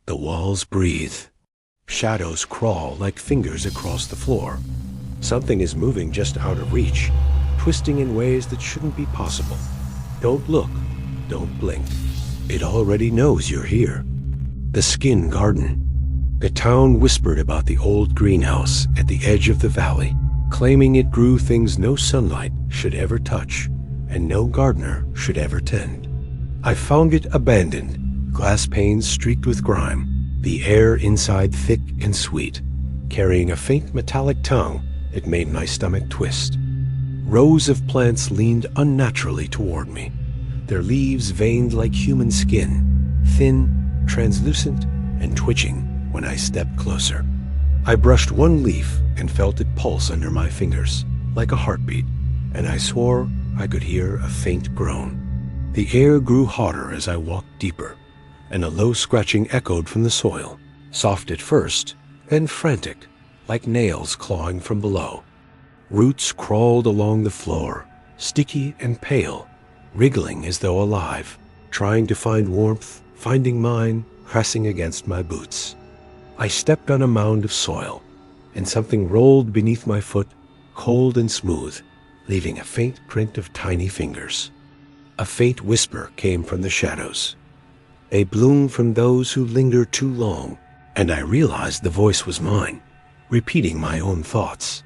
The walls breathe. Shadows crawl like fingers across the floor. Something is moving just out of reach, twisting in ways that shouldn't be possible. Don't look. Don't blink. It already knows you're here. The skin garden. The town whispered about the old greenhouse at the edge of the valley, claiming it grew things no sunlight should ever touch and no gardener should ever tend. I found it abandoned, glass panes streaked with grime, the air inside thick and sweet, carrying a faint metallic tongue that made my stomach twist. Rows of plants leaned unnaturally toward me, their leaves veined like human skin, thin, translucent, and twitching when I stepped closer. I brushed one leaf and felt it pulse under my fingers, like a heartbeat, and I swore I could hear a faint groan. The air grew hotter as I walked deeper, and a low scratching echoed from the soil, soft at first, then frantic, like nails clawing from below. Roots crawled along the floor, sticky and pale, wriggling as though alive, trying to find warmth, finding mine, pressing against my boots. I stepped on a mound of soil, and something rolled beneath my foot, cold and smooth, leaving a faint print of tiny fingers. A faint whisper came from the shadows. A bloom from those who linger too long, and I realized the voice was mine, repeating my own thoughts.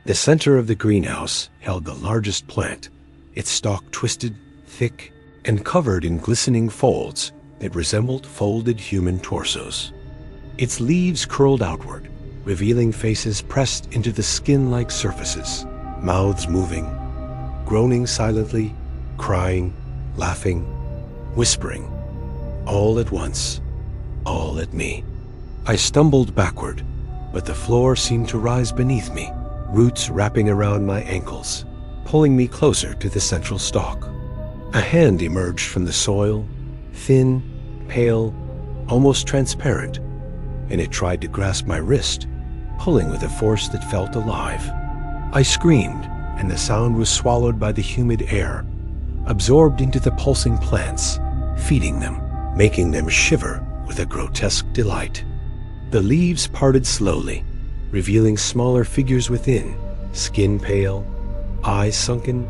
The center of the greenhouse held the largest plant, its stalk twisted, thick, and covered in glistening folds that resembled folded human torsos. Its leaves curled outward, revealing faces pressed into the skin-like surfaces, mouths moving, groaning silently, crying, laughing, whispering, all at once, all at me. I stumbled backward, but the floor seemed to rise beneath me, roots wrapping around my ankles, pulling me closer to the central stalk. A hand emerged from the soil, thin, pale, almost transparent, and it tried to grasp my wrist, pulling with a force that felt alive. I screamed, and the sound was swallowed by the humid air, absorbed into the pulsing plants, feeding them, making them shiver with a grotesque delight. The leaves parted slowly, revealing smaller figures within, skin pale, eyes sunken,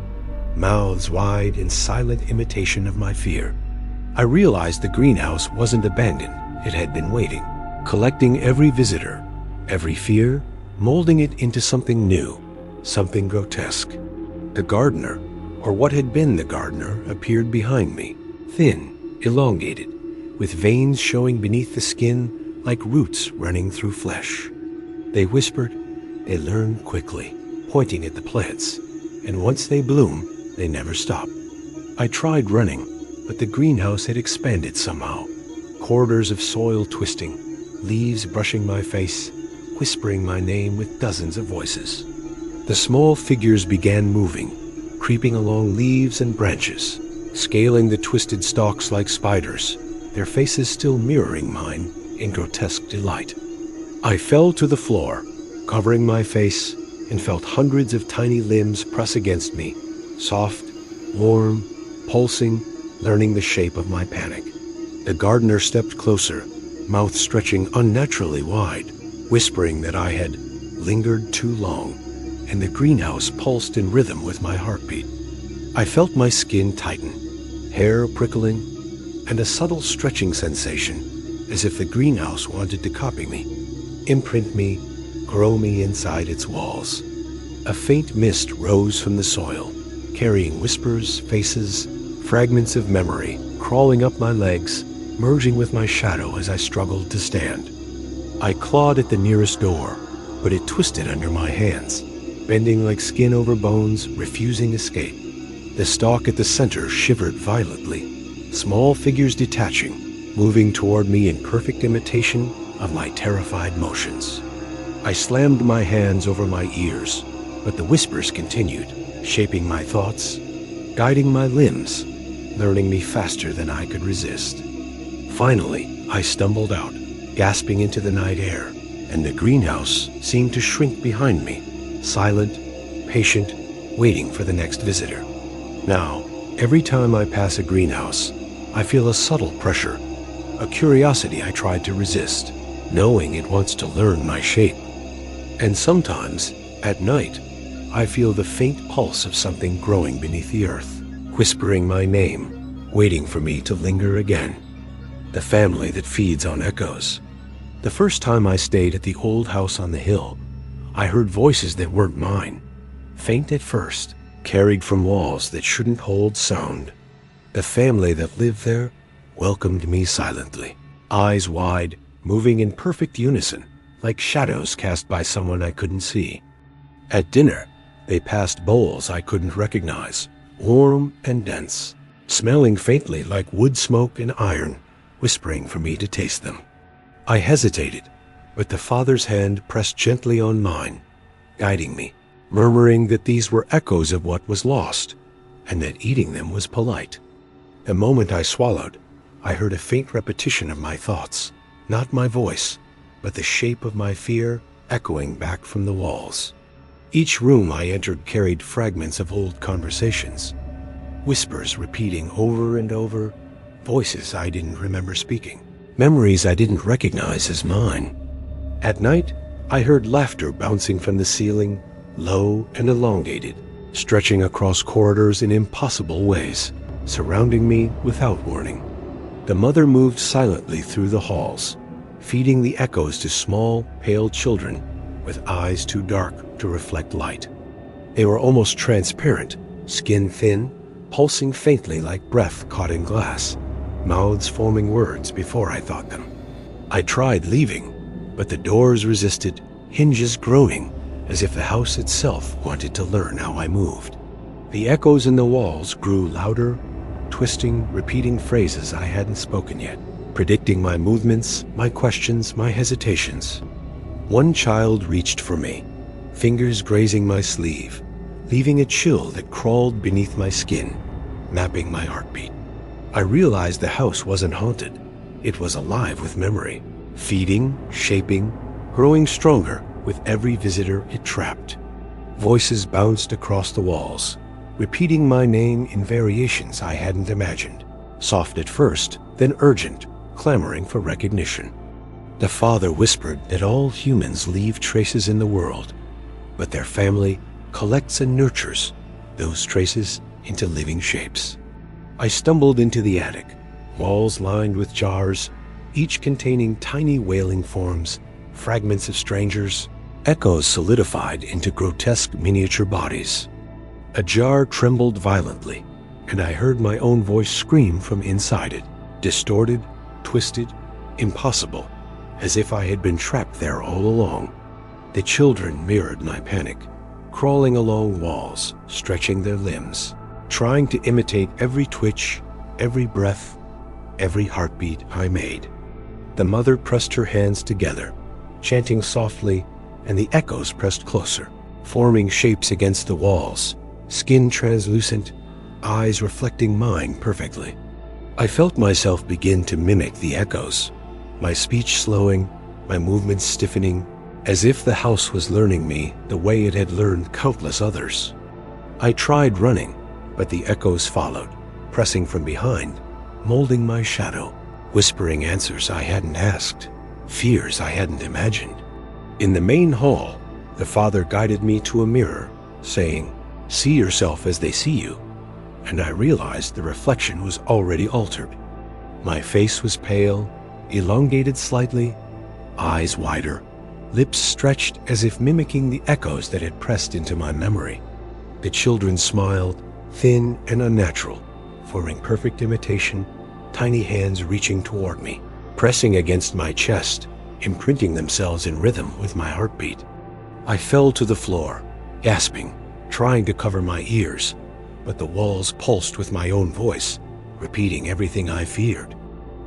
mouths wide in silent imitation of my fear. I realized the greenhouse wasn't abandoned, it had been waiting, collecting every visitor, every fear, molding it into something new, something grotesque. The gardener, or what had been the gardener, appeared behind me, thin, elongated, with veins showing beneath the skin like roots running through flesh. They whispered, they learned quickly, pointing at the plants, and once they bloom, they never stop. I tried running, but the greenhouse had expanded somehow, corridors of soil twisting, leaves brushing my face, whispering my name with dozens of voices. The small figures began moving, creeping along leaves and branches, scaling the twisted stalks like spiders, their faces still mirroring mine in grotesque delight. I fell to the floor, covering my face, and felt hundreds of tiny limbs press against me, soft, warm, pulsing, learning the shape of my panic. The gardener stepped closer, mouth stretching unnaturally wide, whispering that I had lingered too long, and the greenhouse pulsed in rhythm with my heartbeat. I felt my skin tighten, hair prickling, and a subtle stretching sensation, as if the greenhouse wanted to copy me, imprint me, grow me inside its walls. A faint mist rose from the soil, carrying whispers, faces, fragments of memory, crawling up my legs, merging with my shadow as I struggled to stand. I clawed at the nearest door, but it twisted under my hands, bending like skin over bones, refusing escape. The stalk at the center shivered violently, small figures detaching, moving toward me in perfect imitation of my terrified motions. I slammed my hands over my ears, but the whispers continued, shaping my thoughts, guiding my limbs, learning me faster than I could resist. Finally, I stumbled out, gasping into the night air, and the greenhouse seemed to shrink behind me, silent, patient, waiting for the next visitor. Now, every time I pass a greenhouse, I feel a subtle pressure, a curiosity I tried to resist, knowing it wants to learn my shape. And sometimes, at night, I feel the faint pulse of something growing beneath the earth, whispering my name, waiting for me to linger again. The family that feeds on echoes. The first time I stayed at the old house on the hill, I heard voices that weren't mine, faint at first, carried from walls that shouldn't hold sound. The family that lived there welcomed me silently, eyes wide, moving in perfect unison, like shadows cast by someone I couldn't see. At dinner, they passed bowls I couldn't recognize, warm and dense, smelling faintly like wood smoke and iron, whispering for me to taste them. I hesitated, but the father's hand pressed gently on mine, guiding me, murmuring that these were echoes of what was lost, and that eating them was polite. The moment I swallowed, I heard a faint repetition of my thoughts, not my voice, but the shape of my fear echoing back from the walls. Each room I entered carried fragments of old conversations, whispers repeating over and over, voices I didn't remember speaking, memories I didn't recognize as mine. At night, I heard laughter bouncing from the ceiling, low and elongated, stretching across corridors in impossible ways, surrounding me without warning. The mother moved silently through the halls, feeding the echoes to small, pale children with eyes too dark to reflect light. They were almost transparent, skin thin, pulsing faintly like breath caught in glass, mouths forming words before I thought them. I tried leaving, but the doors resisted, hinges groaning, as if the house itself wanted to learn how I moved. The echoes in the walls grew louder, twisting, repeating phrases I hadn't spoken yet, predicting my movements, my questions, my hesitations. One child reached for me, fingers grazing my sleeve, leaving a chill that crawled beneath my skin, mapping my heartbeat. I realized the house wasn't haunted. It was alive with memory, feeding, shaping, growing stronger with every visitor it trapped. Voices bounced across the walls, repeating my name in variations I hadn't imagined, soft at first, then urgent, clamoring for recognition. The father whispered that all humans leave traces in the world, but their family collects and nurtures those traces into living shapes. I stumbled into the attic, walls lined with jars, each containing tiny wailing forms, fragments of strangers, echoes solidified into grotesque miniature bodies. A jar trembled violently, and I heard my own voice scream from inside it, distorted, twisted, impossible, as if I had been trapped there all along. The children mirrored my panic, crawling along walls, stretching their limbs, trying to imitate every twitch, every breath, every heartbeat I made. The mother pressed her hands together, chanting softly, and the echoes pressed closer, forming shapes against the walls, skin translucent, eyes reflecting mine perfectly. I felt myself begin to mimic the echoes, my speech slowing, my movements stiffening, as if the house was learning me the way it had learned countless others. I tried running, but the echoes followed, pressing from behind, molding my shadow, whispering answers I hadn't asked, fears I hadn't imagined. In the main hall, the father guided me to a mirror, saying, "See yourself as they see you," and I realized the reflection was already altered. My face was pale, elongated slightly, eyes wider, lips stretched as if mimicking the echoes that had pressed into my memory. The children smiled, thin and unnatural, forming perfect imitation, tiny hands reaching toward me, pressing against my chest, imprinting themselves in rhythm with my heartbeat. I fell to the floor, gasping, trying to cover my ears, but the walls pulsed with my own voice, repeating everything I feared.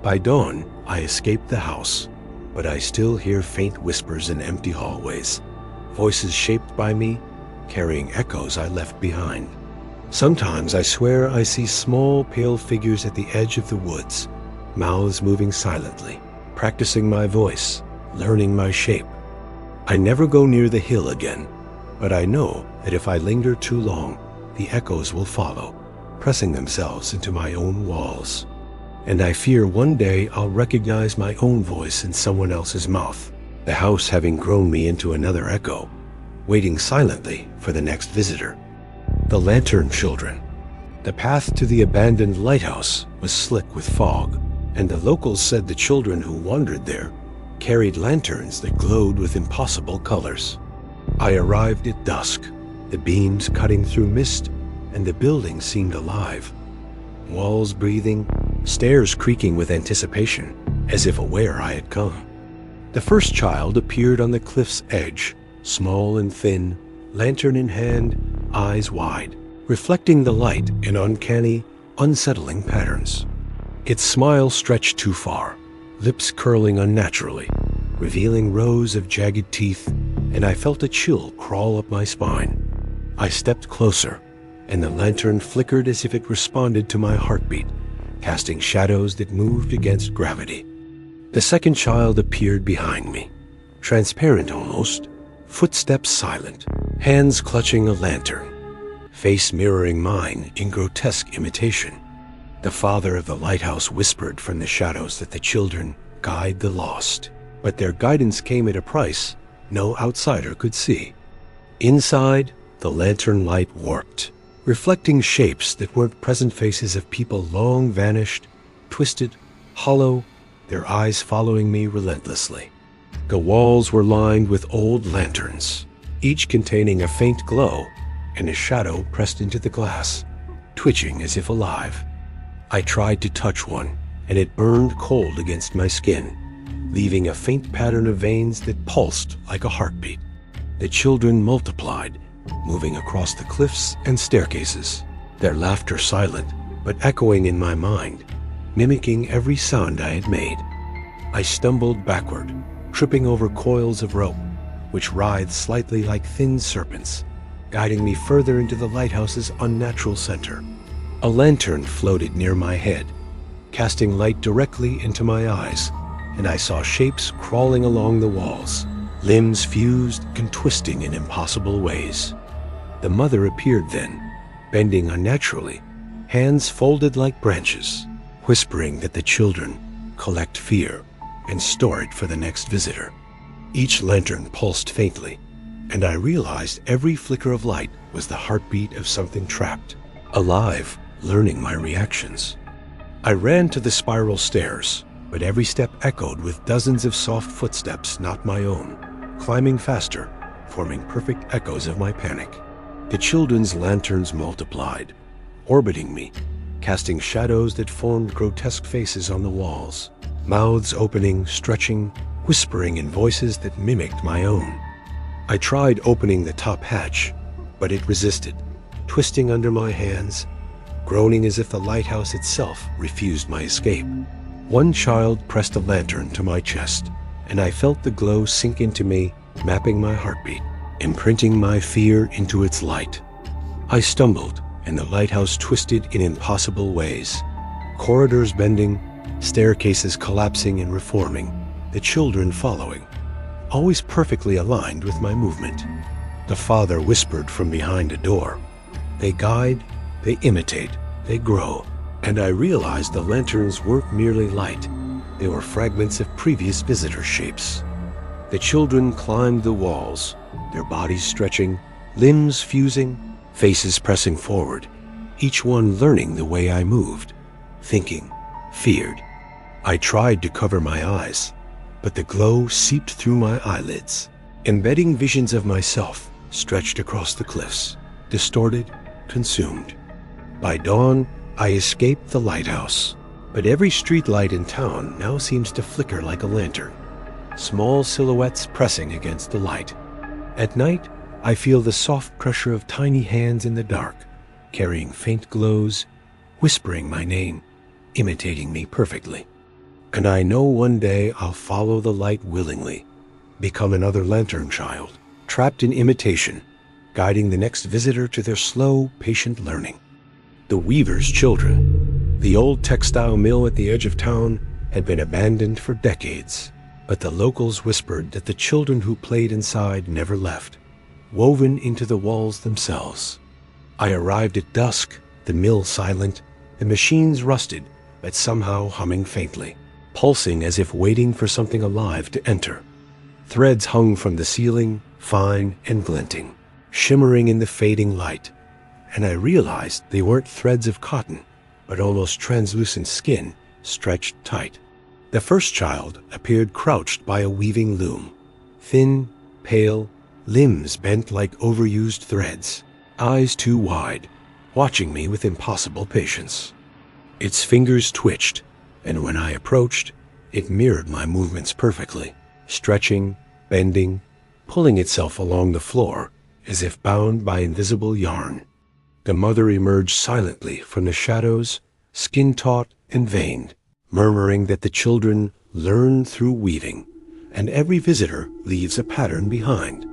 By dawn, I escaped the house, but I still hear faint whispers in empty hallways, voices shaped by me, carrying echoes I left behind. Sometimes I swear I see small, pale figures at the edge of the woods, mouths moving silently, practicing my voice, learning my shape. I never go near the hill again, but I know that if I linger too long, the echoes will follow, pressing themselves into my own walls. and I fear one day I'll recognize my own voice in someone else's mouth, the house having grown me into another echo, waiting silently for the next visitor. The Lantern Children. The path to the abandoned lighthouse was slick with fog, and the locals said the children who wandered there carried lanterns that glowed with impossible colors. I arrived at dusk, the beams cutting through mist, and the building seemed alive. Walls breathing, stairs creaking with anticipation, as if aware I had come. The first child appeared on the cliff's edge, small and thin, lantern in hand, eyes wide, reflecting the light in uncanny, unsettling patterns. Its smile stretched too far, lips curling unnaturally, revealing rows of jagged teeth, and I felt a chill crawl up my spine. I stepped closer, and the lantern flickered as if it responded to my heartbeat, casting shadows that moved against gravity. The second child appeared behind me, transparent almost, footsteps silent, hands clutching a lantern, face mirroring mine in grotesque imitation. The father of the lighthouse whispered from the shadows that the children guide the lost, but their guidance came at a price no outsider could see. Inside, the lantern light warped, reflecting shapes that weren't present faces of people long vanished, twisted, hollow, their eyes following me relentlessly. The walls were lined with old lanterns, each containing a faint glow and a shadow pressed into the glass, twitching as if alive. I tried to touch one, and it burned cold against my skin, leaving a faint pattern of veins that pulsed like a heartbeat. The children multiplied, moving across the cliffs and staircases, their laughter silent, but echoing in my mind, mimicking every sound I had made. I stumbled backward, tripping over coils of rope, which writhed slightly like thin serpents, guiding me further into the lighthouse's unnatural center. A lantern floated near my head, casting light directly into my eyes, and I saw shapes crawling along the walls, limbs fused and twisting in impossible ways. The mother appeared then, bending unnaturally, hands folded like branches, whispering that the children collect fear and store it for the next visitor. Each lantern pulsed faintly, and I realized every flicker of light was the heartbeat of something trapped, alive, learning my reactions. I ran to the spiral stairs, but every step echoed with dozens of soft footsteps not my own, climbing faster, forming perfect echoes of my panic. The children's lanterns multiplied, orbiting me, casting shadows that formed grotesque faces on the walls, mouths opening, stretching, whispering in voices that mimicked my own. I tried opening the top hatch, but it resisted, twisting under my hands, groaning as if the lighthouse itself refused my escape. One child pressed a lantern to my chest, and I felt the glow sink into me, mapping my heartbeat, imprinting my fear into its light. I stumbled, and the lighthouse twisted in impossible ways, corridors bending, staircases collapsing and reforming, the children following, always perfectly aligned with my movement. The father whispered from behind a door, "They guide, they imitate, they grow." And I realized the lanterns weren't merely light, they were fragments of previous visitor shapes. The children climbed the walls, their bodies stretching, limbs fusing, faces pressing forward, each one learning the way I moved, thinking, feared. I tried to cover my eyes, but the glow seeped through my eyelids, embedding visions of myself stretched across the cliffs, distorted, consumed. By dawn, I escaped the lighthouse, but every streetlight in town now seems to flicker like a lantern, small silhouettes pressing against the light. At night, I feel the soft pressure of tiny hands in the dark, carrying faint glows, whispering my name, imitating me perfectly. And I know one day I'll follow the light willingly, become another lantern child, trapped in imitation, guiding the next visitor to their slow, patient learning. The weaver's children. The old textile mill at the edge of town had been abandoned for decades, but the locals whispered that the children who played inside never left, woven into the walls themselves. I arrived at dusk, the mill silent, the machines rusted, but somehow humming faintly, pulsing as if waiting for something alive to enter. Threads hung from the ceiling, fine and glinting, shimmering in the fading light, and I realized they weren't threads of cotton, but almost translucent skin stretched tight. The first child appeared crouched by a weaving loom, thin, pale, limbs bent like overused threads, eyes too wide, watching me with impossible patience. Its fingers twitched, and when I approached, it mirrored my movements perfectly, stretching, bending, pulling itself along the floor as if bound by invisible yarn. The mother emerged silently from the shadows, skin-taut and veined, murmuring that the children learn through weaving, and every visitor leaves a pattern behind.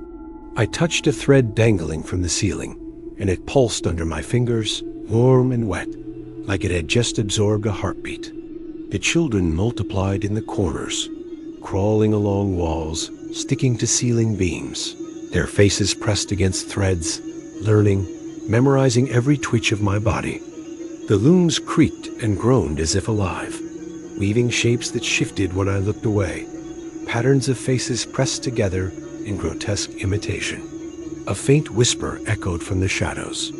I touched a thread dangling from the ceiling, and it pulsed under my fingers, warm and wet, like it had just absorbed a heartbeat. The children multiplied in the corners, crawling along walls, sticking to ceiling beams, their faces pressed against threads, learning, memorizing every twitch of my body. The looms creaked and groaned as if alive, weaving shapes that shifted when I looked away, patterns of faces pressed together in grotesque imitation. A faint whisper echoed from the shadows.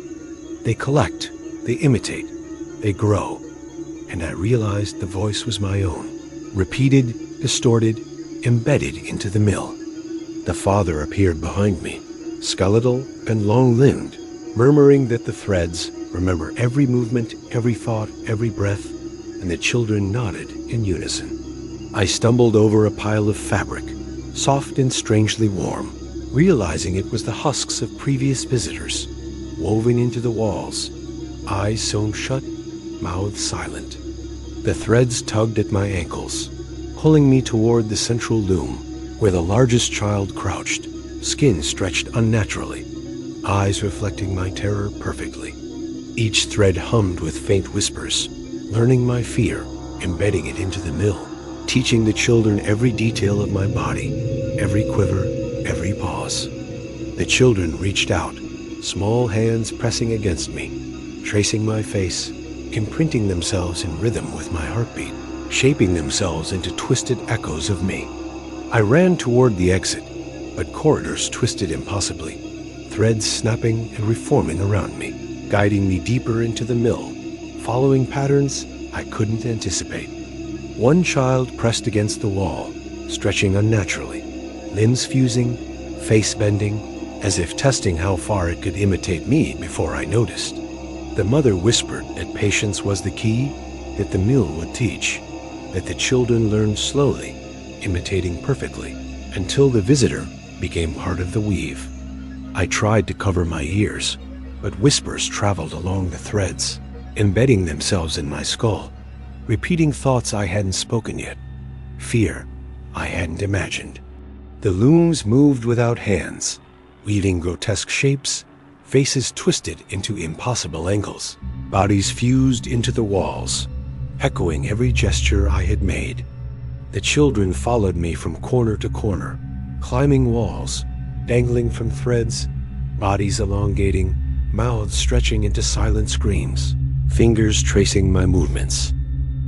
They collect, they imitate, they grow, and I realized the voice was my own, repeated, distorted, embedded into the mill. The father appeared behind me, skeletal and long-limbed, murmuring that the threads remember every movement, every thought, every breath, and the children nodded in unison. I stumbled over a pile of fabric, soft and strangely warm, realizing it was the husks of previous visitors, woven into the walls, eyes sewn shut, mouths silent. The threads tugged at my ankles, pulling me toward the central loom, where the largest child crouched, skin stretched unnaturally, eyes reflecting my terror perfectly. Each thread hummed with faint whispers, learning my fear, embedding it into the mill, teaching the children every detail of my body, every quiver, every pause. The children reached out, small hands pressing against me, tracing my face, imprinting themselves in rhythm with my heartbeat, shaping themselves into twisted echoes of me. I ran toward the exit, but corridors twisted impossibly, threads snapping and reforming around me, guiding me deeper into the mill, following patterns I couldn't anticipate. One child pressed against the wall, stretching unnaturally, limbs fusing, face bending, as if testing how far it could imitate me before I noticed. The mother whispered that patience was the key, that the mill would teach, that the children learned slowly, imitating perfectly, until the visitor became part of the weave. I tried to cover my ears, but whispers traveled along the threads, embedding themselves in my skull, repeating thoughts I hadn't spoken yet, fear I hadn't imagined. The looms moved without hands, weaving grotesque shapes, faces twisted into impossible angles, bodies fused into the walls, echoing every gesture I had made. The children followed me from corner to corner, climbing walls, dangling from threads, bodies elongating, mouths stretching into silent screams, fingers tracing my movements.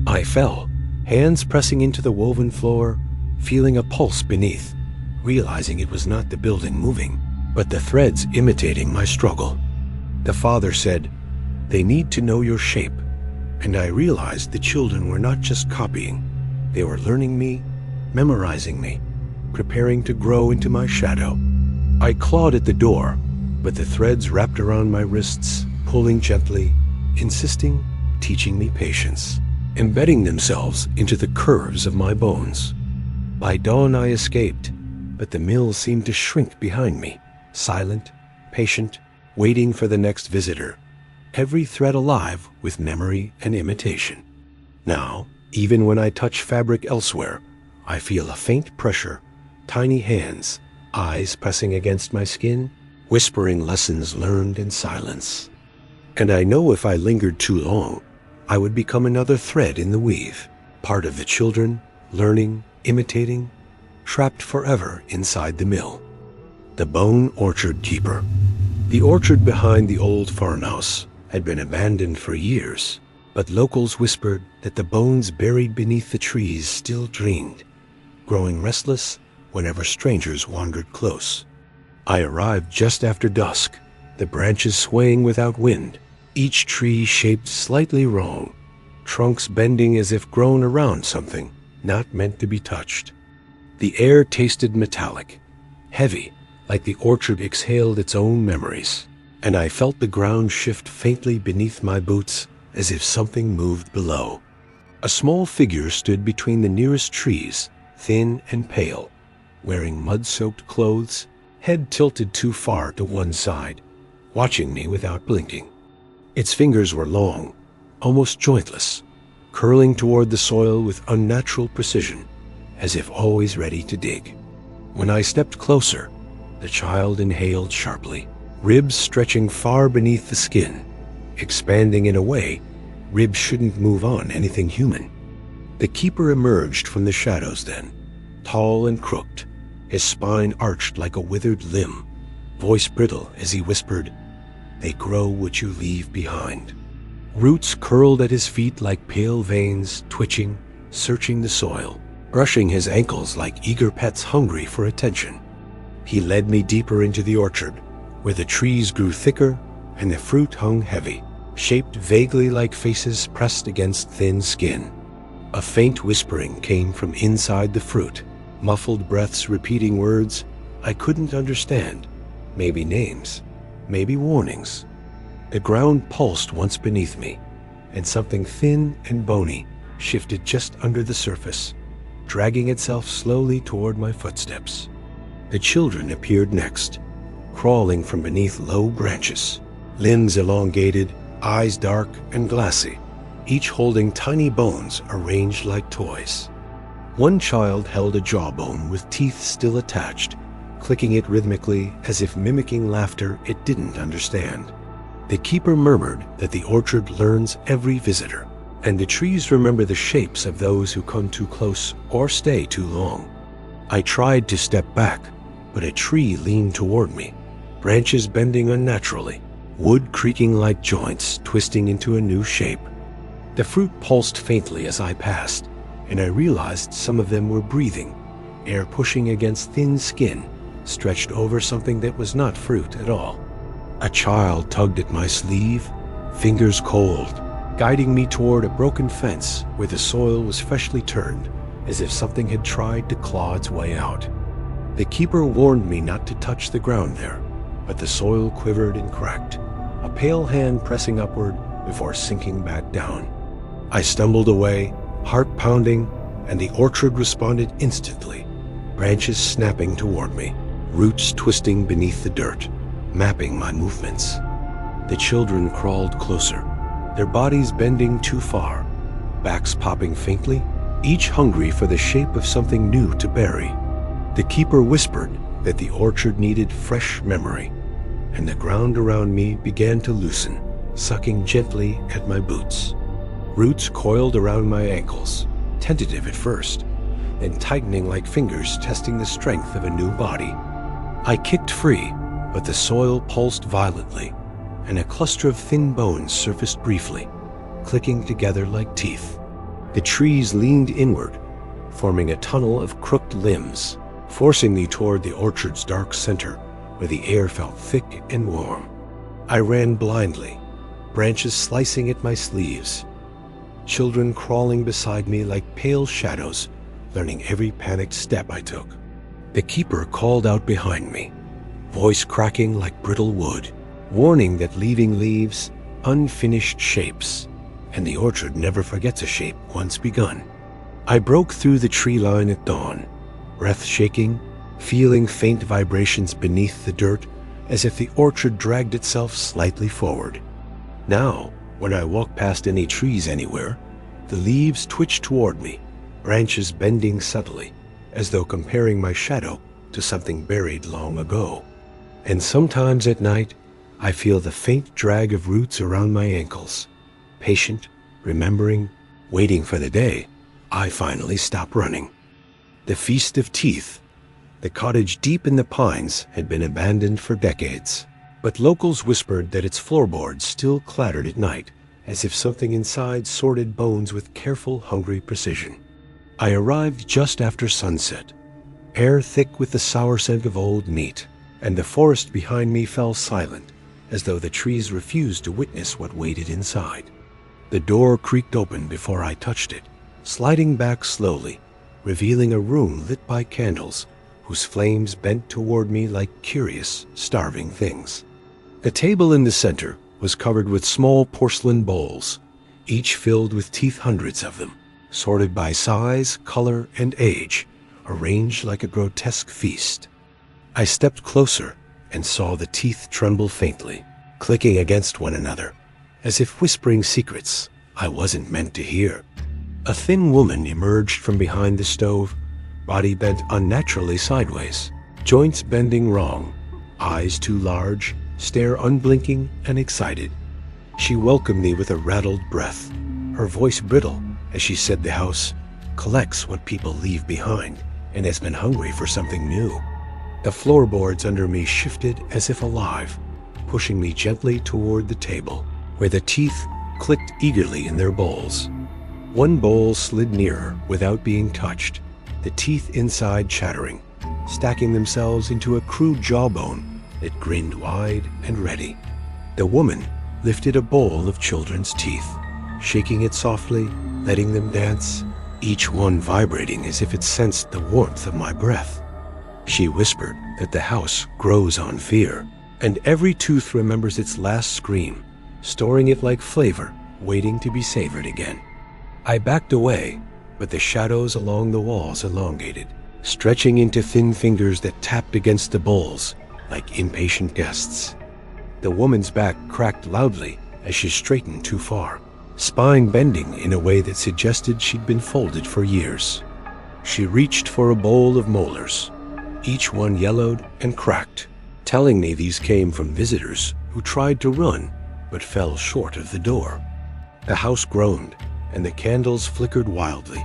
I fell, hands pressing into the woven floor, feeling a pulse beneath, realizing it was not the building moving, but the threads imitating my struggle. The father said, "They need to know your shape," and I realized the children were not just copying. They were learning me, memorizing me, preparing to grow into my shadow. I clawed at the door, but the threads wrapped around my wrists, pulling gently, insisting, teaching me patience, embedding themselves into the curves of my bones. By dawn I escaped, but the mill seemed to shrink behind me, silent, patient, waiting for the next visitor, every thread alive with memory and imitation. Now, even when I touch fabric elsewhere, I feel a faint pressure, tiny hands, eyes pressing against my skin, whispering lessons learned in silence. And I know if I lingered too long, I would become another thread in the weave, part of the children, learning, imitating, trapped forever inside the mill. The Bone Orchard Keeper. The orchard behind the old farmhouse had been abandoned for years, But locals whispered that the bones buried beneath the trees still dreamed, growing restless whenever strangers wandered close. I arrived just after dusk, the branches swaying without wind, each tree shaped slightly wrong, trunks bending as if grown around something not meant to be touched. The air tasted metallic, heavy, like the orchard exhaled its own memories, and I felt the ground shift faintly beneath my boots as if something moved below. A small figure stood between the nearest trees, thin and pale, wearing mud-soaked clothes, head tilted too far to one side, watching me without blinking. Its fingers were long, almost jointless, curling toward the soil with unnatural precision, as if always ready to dig. When I stepped closer, the child inhaled sharply, ribs stretching far beneath the skin, expanding in a way ribs shouldn't move on anything human. The keeper emerged from the shadows then, tall and crooked, his spine arched like a withered limb, voice brittle as he whispered, "They grow what you leave behind." Roots curled at his feet like pale veins, twitching, searching the soil, brushing his ankles like eager pets hungry for attention. He led me deeper into the orchard, where the trees grew thicker and the fruit hung heavy, shaped vaguely like faces pressed against thin skin. A faint whispering came from inside the fruit, muffled breaths repeating words I couldn't understand, maybe names, maybe warnings. The ground pulsed once beneath me, and something thin and bony shifted just under the surface, dragging itself slowly toward my footsteps. The children appeared next, crawling from beneath low branches, limbs elongated, eyes dark and glassy, each holding tiny bones arranged like toys. One child held a jawbone with teeth still attached, clicking it rhythmically as if mimicking laughter it didn't understand. The keeper murmured that the orchard learns every visitor, and the trees remember the shapes of those who come too close or stay too long. I tried to step back, but a tree leaned toward me, branches bending unnaturally, wood creaking like joints twisting into a new shape. The fruit pulsed faintly as I passed, and I realized some of them were breathing, air pushing against thin skin, stretched over something that was not fruit at all. A child tugged at my sleeve, fingers cold, guiding me toward a broken fence where the soil was freshly turned, as if something had tried to claw its way out. The keeper warned me not to touch the ground there, but the soil quivered and cracked, a pale hand pressing upward before sinking back down. I stumbled away, heart pounding, and the orchard responded instantly, branches snapping toward me, roots twisting beneath the dirt, mapping my movements. The children crawled closer, their bodies bending too far, backs popping faintly, each hungry for the shape of something new to bury. The keeper whispered that the orchard needed fresh memory, and the ground around me began to loosen, sucking gently at my boots. Roots coiled around my ankles, tentative at first, then tightening like fingers testing the strength of a new body. I kicked free, but the soil pulsed violently, and a cluster of thin bones surfaced briefly, clicking together like teeth. The trees leaned inward, forming a tunnel of crooked limbs, forcing me toward the orchard's dark center, where the air felt thick and warm. I ran blindly, branches slicing at my sleeves, children crawling beside me like pale shadows, learning every panicked step I took. The keeper called out behind me, voice cracking like brittle wood, warning that leaving leaves unfinished shapes, and the orchard never forgets a shape once begun. I broke through the tree line at dawn, breath shaking, feeling faint vibrations beneath the dirt as if the orchard dragged itself slightly forward. Now, when I walk past any trees anywhere, the leaves twitch toward me, branches bending subtly, as though comparing my shadow to something buried long ago. And sometimes at night, I feel the faint drag of roots around my ankles, patient, remembering, waiting for the day I finally stop running. The Feast of Teeth. The cottage deep in the pines had been abandoned for decades, but locals whispered that its floorboards still clattered at night, as if something inside sorted bones with careful, hungry precision. I arrived just after sunset, air thick with the sour scent of old meat, and the forest behind me fell silent, as though the trees refused to witness what waited inside. The door creaked open before I touched it, sliding back slowly, revealing a room lit by candles whose flames bent toward me like curious, starving things. The table in the center was covered with small porcelain bowls, each filled with teeth, hundreds of them, sorted by size, color, and age, arranged like a grotesque feast. I stepped closer and saw the teeth tremble faintly, clicking against one another, as if whispering secrets I wasn't meant to hear. A thin woman emerged from behind the stove, body bent unnaturally sideways, joints bending wrong, eyes too large, stare unblinking and excited. She welcomed me with a rattled breath, her voice brittle as she said the house collects what people leave behind and has been hungry for something new. The floorboards under me shifted as if alive, pushing me gently toward the table, where the teeth clicked eagerly in their bowls. One bowl slid nearer without being touched, the teeth inside chattering, stacking themselves into a crude jawbone that grinned wide and ready. The woman lifted a bowl of children's teeth, shaking it softly, letting them dance, each one vibrating as if it sensed the warmth of my breath. She whispered that the house grows on fear, and every tooth remembers its last scream, storing it like flavor, waiting to be savored again. I backed away, but the shadows along the walls elongated, stretching into thin fingers that tapped against the bowls like impatient guests. The woman's back cracked loudly as she straightened too far, spine bending in a way that suggested she'd been folded for years. She reached for a bowl of molars, each one yellowed and cracked, telling me these came from visitors who tried to run but fell short of the door. The house groaned, and the candles flickered wildly,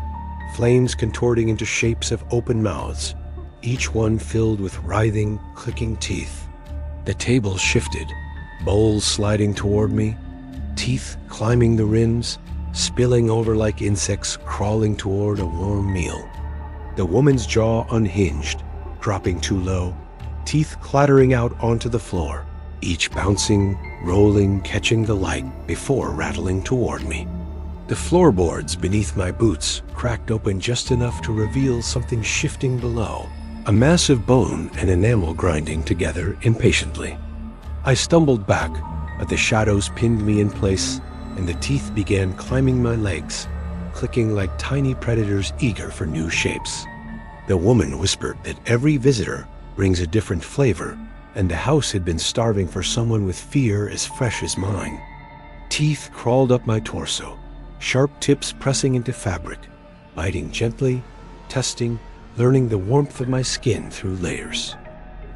flames contorting into shapes of open mouths, each one filled with writhing, clicking teeth. The table shifted, bowls sliding toward me, teeth climbing the rims, spilling over like insects crawling toward a warm meal. The woman's jaw unhinged, dropping too low, teeth clattering out onto the floor, each bouncing, rolling, catching the light before rattling toward me. The floorboards beneath my boots cracked open just enough to reveal something shifting below, a massive bone and enamel grinding together impatiently. I stumbled back, but the shadows pinned me in place, and the teeth began climbing my legs, clicking like tiny predators eager for new shapes. The woman whispered that every visitor brings a different flavor, and the house had been starving for someone with fear as fresh as mine. Teeth crawled up my torso, sharp tips pressing into fabric, biting gently, testing, learning the warmth of my skin through layers.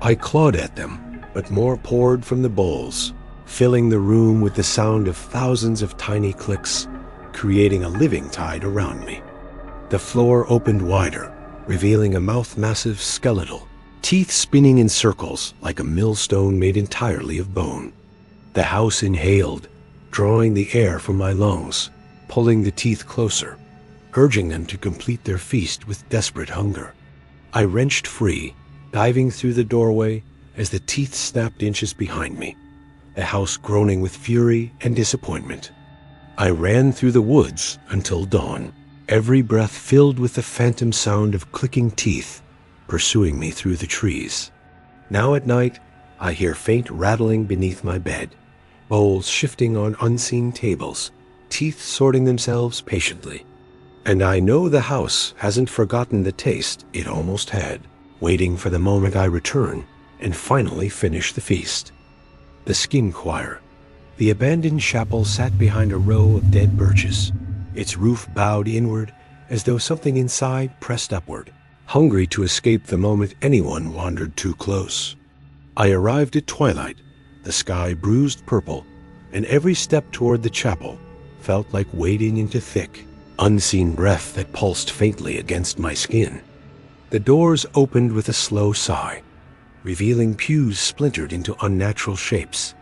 I clawed at them, but more poured from the bowls, filling the room with the sound of thousands of tiny clicks, creating a living tide around me. The floor opened wider, revealing a mouth massive skeletal, teeth spinning in circles like a millstone made entirely of bone. The house inhaled, drawing the air from my lungs, pulling the teeth closer, urging them to complete their feast with desperate hunger. I wrenched free, diving through the doorway as the teeth snapped inches behind me, the house groaning with fury and disappointment. I ran through the woods until dawn, every breath filled with the phantom sound of clicking teeth pursuing me through the trees. Now at night, I hear faint rattling beneath my bed, bowls shifting on unseen tables, teeth sorting themselves patiently. And I know the house hasn't forgotten the taste it almost had, waiting for the moment I return and finally finish the feast. The skin choir. The abandoned chapel sat behind a row of dead birches, its roof bowed inward as though something inside pressed upward, hungry to escape the moment anyone wandered too close. I arrived at twilight, the sky bruised purple, and every step toward the chapel felt like wading into thick, unseen breath that pulsed faintly against my skin. The doors opened with a slow sigh, revealing pews splintered into unnatural shapes,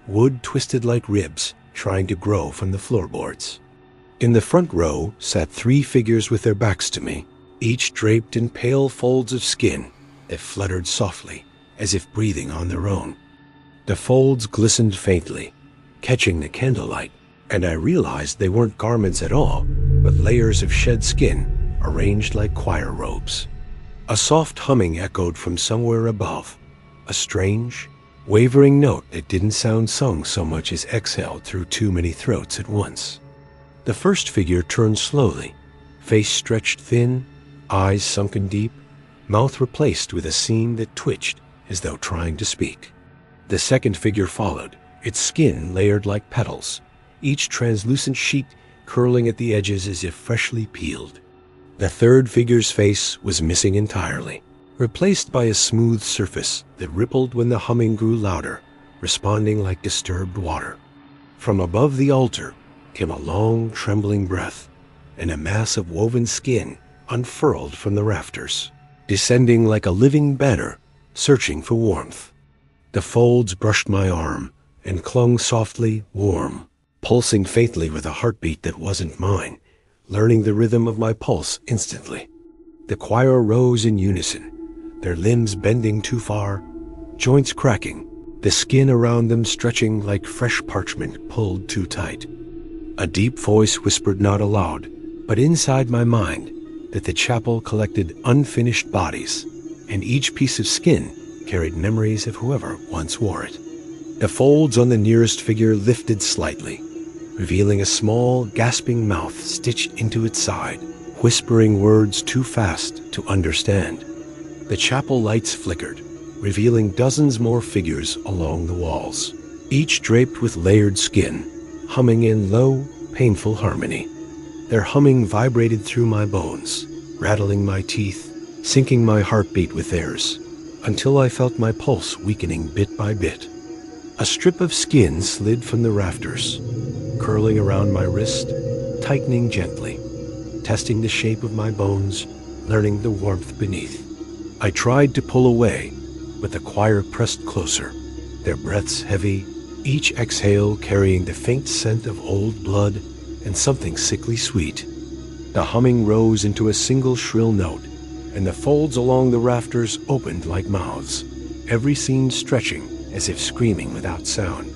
wood twisted like ribs, trying to grow from the floorboards. In the front row sat 3 figures with their backs to me, each draped in pale folds of skin that fluttered softly, as if breathing on their own. The folds glistened faintly, catching the candlelight, and I realized they weren't garments at all, but layers of shed skin arranged like choir robes. A soft humming echoed from somewhere above, a strange, wavering note that didn't sound sung so much as exhaled through too many throats at once. The first figure turned slowly, face stretched thin, eyes sunken deep, mouth replaced with a seam that twitched as though trying to speak. The second figure followed, its skin layered like petals, each translucent sheet curling at the edges as if freshly peeled. The third figure's face was missing entirely, replaced by a smooth surface that rippled when the humming grew louder, responding like disturbed water. From above the altar came a long, trembling breath, and a mass of woven skin unfurled from the rafters, descending like a living banner, searching for warmth. The folds brushed my arm and clung softly, warm, pulsing faintly with a heartbeat that wasn't mine, learning the rhythm of my pulse instantly. The choir rose in unison, their limbs bending too far, joints cracking, the skin around them stretching like fresh parchment pulled too tight. A deep voice whispered not aloud, but inside my mind, that the chapel collected unfinished bodies, and each piece of skin carried memories of whoever once wore it. The folds on the nearest figure lifted slightly, revealing a small, gasping mouth stitched into its side, whispering words too fast to understand. The chapel lights flickered, revealing dozens more figures along the walls, each draped with layered skin, humming in low, painful harmony. Their humming vibrated through my bones, rattling my teeth, syncing my heartbeat with theirs, until I felt my pulse weakening bit by bit. A strip of skin slid from the rafters, curling around my wrist, tightening gently, testing the shape of my bones, learning the warmth beneath. I tried to pull away, but the choir pressed closer, their breaths heavy, each exhale carrying the faint scent of old blood and something sickly sweet. The humming rose into a single shrill note, and the folds along the rafters opened like mouths, every seam stretching as if screaming without sound.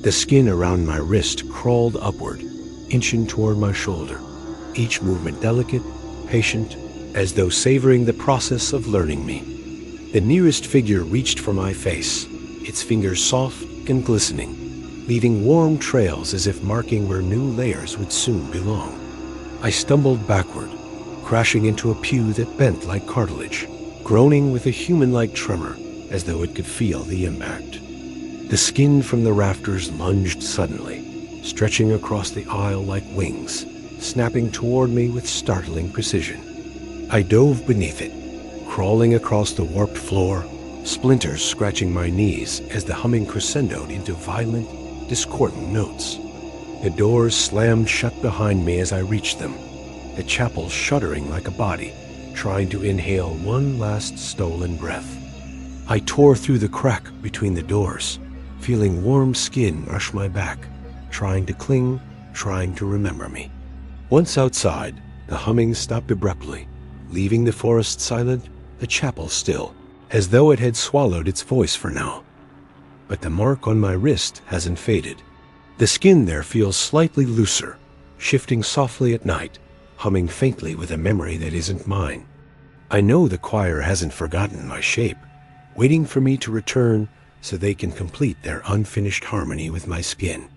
The skin around my wrist crawled upward, inching toward my shoulder, each movement delicate, patient, as though savoring the process of learning me. The nearest figure reached for my face, its fingers soft and glistening, leaving warm trails as if marking where new layers would soon belong. I stumbled backward, crashing into a pew that bent like cartilage, groaning with a human-like tremor as though it could feel the impact. The skin from the rafters lunged suddenly, stretching across the aisle like wings, snapping toward me with startling precision. I dove beneath it, crawling across the warped floor, splinters scratching my knees as the humming crescendoed into violent, discordant notes. The doors slammed shut behind me as I reached them, the chapel shuddering like a body, trying to inhale one last stolen breath. I tore through the crack between the doors, feeling warm skin rush my back, trying to cling, trying to remember me. Once outside, the humming stopped abruptly, leaving the forest silent, the chapel still, as though it had swallowed its voice for now. But the mark on my wrist hasn't faded. The skin there feels slightly looser, shifting softly at night, humming faintly with a memory that isn't mine. I know the choir hasn't forgotten my shape, waiting for me to return so they can complete their unfinished harmony with my skin.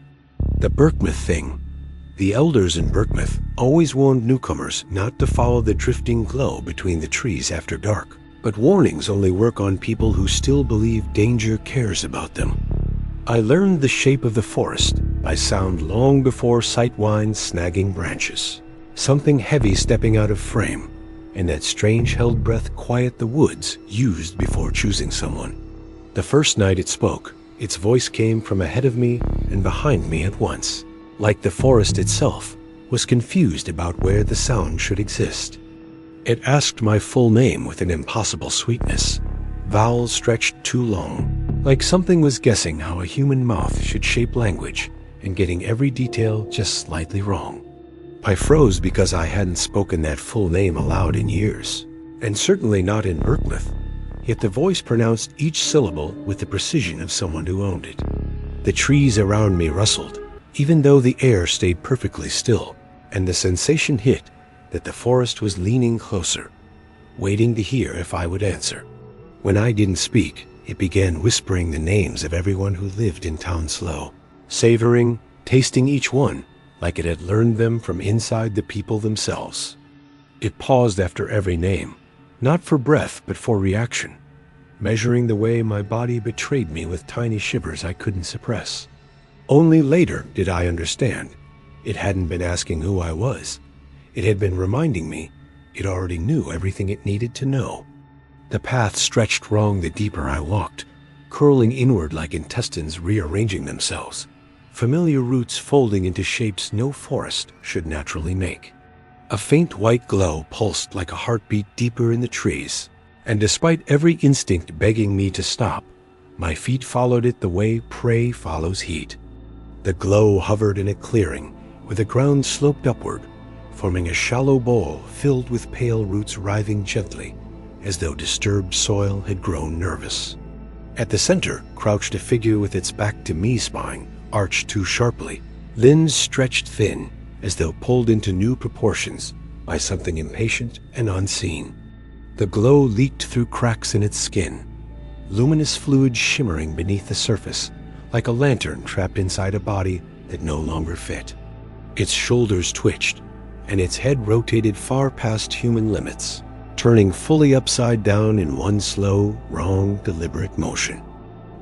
The Birchmouth thing. The elders in Birchmouth always warned newcomers not to follow the drifting glow between the trees after dark, but warnings only work on people who still believe danger cares about them. I learned the shape of the forest by sound long before sightwinds snagging branches, something heavy stepping out of frame, and that strange held breath quiet the woods used before choosing someone. The first night it spoke, its voice came from ahead of me and behind me at once, like the forest itself was confused about where the sound should exist. It asked my full name with an impossible sweetness, vowels stretched too long, like something was guessing how a human mouth should shape language and getting every detail just slightly wrong. I froze because I hadn't spoken that full name aloud in years, and certainly not in Birchmouth, yet the voice pronounced each syllable with the precision of someone who owned it. The trees around me rustled, even though the air stayed perfectly still, and the sensation hit that the forest was leaning closer, waiting to hear if I would answer. When I didn't speak, it began whispering the names of everyone who lived in Town Slow, savoring, tasting each one like it had learned them from inside the people themselves. It paused after every name, not for breath but for reaction, measuring the way my body betrayed me with tiny shivers I couldn't suppress. Only later did I understand. It hadn't been asking who I was. It had been reminding me it already knew everything it needed to know. The path stretched wrong the deeper I walked, curling inward like intestines rearranging themselves, familiar roots folding into shapes no forest should naturally make. A faint white glow pulsed like a heartbeat deeper in the trees, and despite every instinct begging me to stop, my feet followed it the way prey follows heat. The glow hovered in a clearing where the ground sloped upward, forming a shallow bowl filled with pale roots writhing gently, as though disturbed soil had grown nervous. At the center crouched a figure with its back to me spine arched too sharply, limbs stretched thin, as though pulled into new proportions by something impatient and unseen. The glow leaked through cracks in its skin, luminous fluid shimmering beneath the surface, like a lantern trapped inside a body that no longer fit. Its shoulders twitched, and its head rotated far past human limits, turning fully upside down in one slow, wrong, deliberate motion.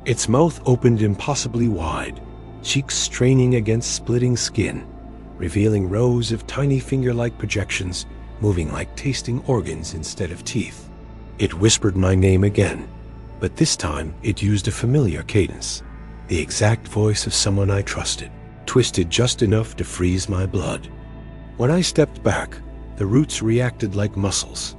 Its mouth opened impossibly wide, cheeks straining against splitting skin, revealing rows of tiny finger-like projections moving like tasting organs instead of teeth. It whispered my name again, but this time it used a familiar cadence, the exact voice of someone I trusted, twisted just enough to freeze my blood. When I stepped back, the roots reacted like muscles,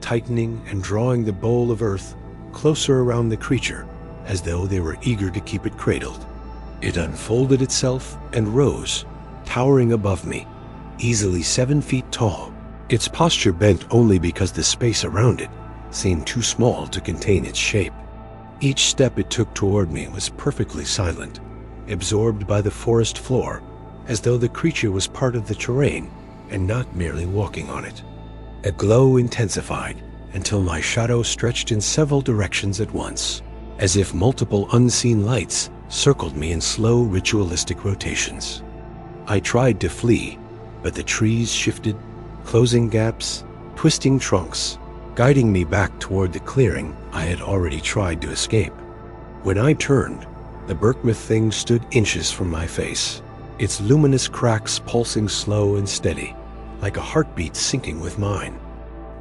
tightening and drawing the bowl of earth closer around the creature, as though they were eager to keep it cradled. It unfolded itself and rose, towering above me, easily 7 feet tall. Its posture bent only because the space around it seemed too small to contain its shape. Each step it took toward me was perfectly silent, absorbed by the forest floor, as though the creature was part of the terrain and not merely walking on it. A glow intensified until my shadow stretched in several directions at once, as if multiple unseen lights circled me in slow ritualistic rotations. I tried to flee, but the trees shifted, closing gaps, twisting trunks, guiding me back toward the clearing I had already tried to escape. When I turned, the Birchmouth thing stood inches from my face, its luminous cracks pulsing slow and steady, like a heartbeat syncing with mine.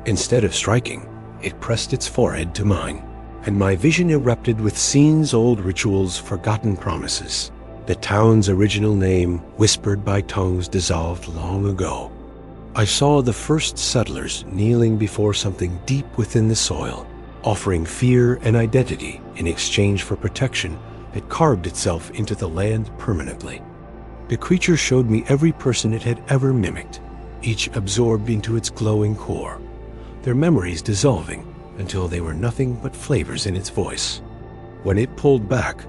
Instead of striking, it pressed its forehead to mine, and my vision erupted with scenes, old rituals, forgotten promises, the town's original name whispered by tongues dissolved long ago. I saw the first settlers kneeling before something deep within the soil, offering fear and identity in exchange for protection that carved itself into the land permanently. The creature showed me every person it had ever mimicked, each absorbed into its glowing core, their memories dissolving until they were nothing but flavors in its voice. When it pulled back,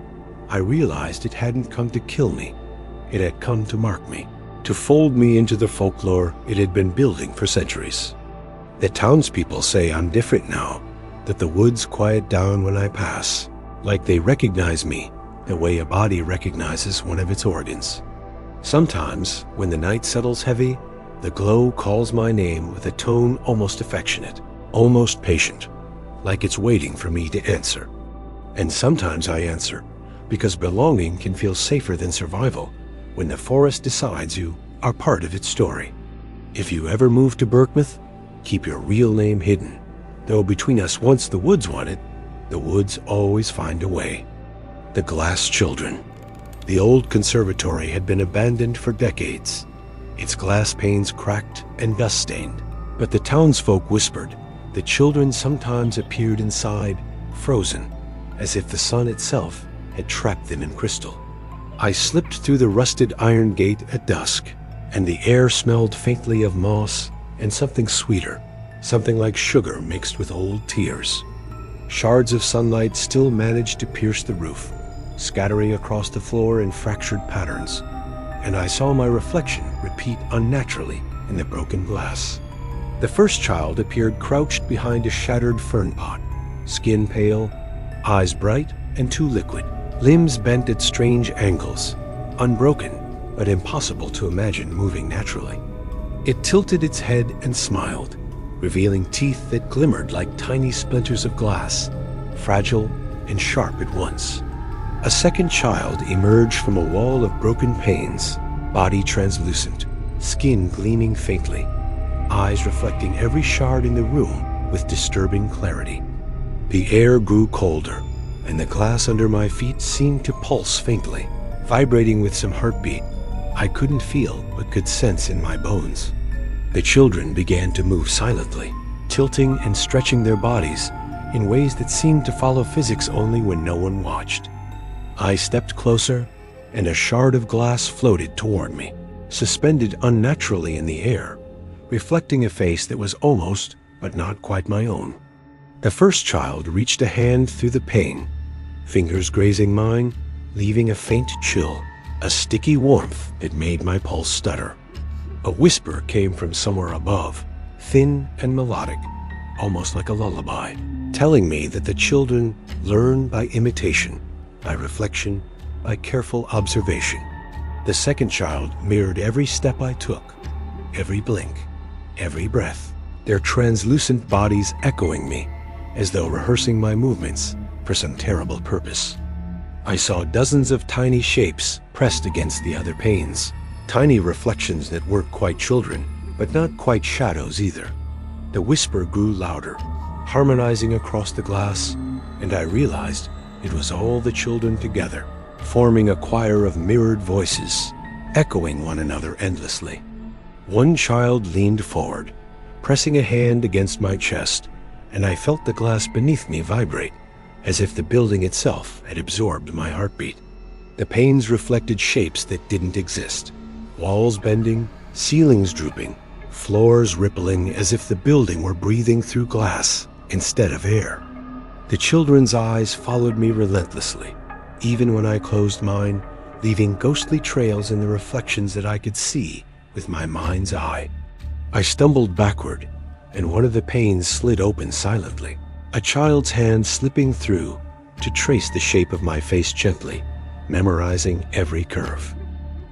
I realized it hadn't come to kill me. It had come to mark me, to fold me into the folklore it had been building for centuries. The townspeople say I'm different now, that the woods quiet down when I pass, like they recognize me the way a body recognizes one of its organs. Sometimes, when the night settles heavy, the glow calls my name with a tone almost affectionate, almost patient, like it's waiting for me to answer. And sometimes I answer, because belonging can feel safer than survival when the forest decides you are part of its story. If you ever move to Birchmouth, keep your real name hidden, though between us once the woods want it, the woods always find a way. The Glass Children. The old conservatory had been abandoned for decades, its glass panes cracked and dust-stained, but the townsfolk whispered the children sometimes appeared inside, frozen, as if the sun itself had trapped them in crystal. I slipped through the rusted iron gate at dusk, and the air smelled faintly of moss and something sweeter, something like sugar mixed with old tears. Shards of sunlight still managed to pierce the roof, scattering across the floor in fractured patterns, and I saw my reflection repeat unnaturally in the broken glass. The first child appeared crouched behind a shattered fern pot, skin pale, eyes bright and too liquid, limbs bent at strange angles, unbroken but impossible to imagine moving naturally. It tilted its head and smiled, revealing teeth that glimmered like tiny splinters of glass, fragile and sharp at once. A second child emerged from a wall of broken panes, body translucent, skin gleaming faintly, eyes reflecting every shard in the room with disturbing clarity. The air grew colder, and the glass under my feet seemed to pulse faintly, vibrating with some heartbeat I couldn't feel but could sense in my bones. The children began to move silently, tilting and stretching their bodies in ways that seemed to follow physics only when no one watched. I stepped closer, and a shard of glass floated toward me, suspended unnaturally in the air, reflecting a face that was almost, but not quite my own. The first child reached a hand through the pane, fingers grazing mine, leaving a faint chill, a sticky warmth that made my pulse stutter. A whisper came from somewhere above, thin and melodic, almost like a lullaby, telling me that the children learn by imitation, by reflection, by careful observation. The second child mirrored every step I took, every blink, every breath, their translucent bodies echoing me, as though rehearsing my movements for some terrible purpose. I saw dozens of tiny shapes pressed against the other panes, tiny reflections that weren't quite children, but not quite shadows either. The whisper grew louder, harmonizing across the glass, and I realized it was all the children together, forming a choir of mirrored voices, echoing one another endlessly. One child leaned forward, pressing a hand against my chest, and I felt the glass beneath me vibrate, as if the building itself had absorbed my heartbeat. The panes reflected shapes that didn't exist, walls bending, ceilings drooping, floors rippling as if the building were breathing through glass instead of air. The children's eyes followed me relentlessly, even when I closed mine, leaving ghostly trails in the reflections that I could see with my mind's eye. I stumbled backward, and one of the panes slid open silently, a child's hand slipping through to trace the shape of my face gently, memorizing every curve.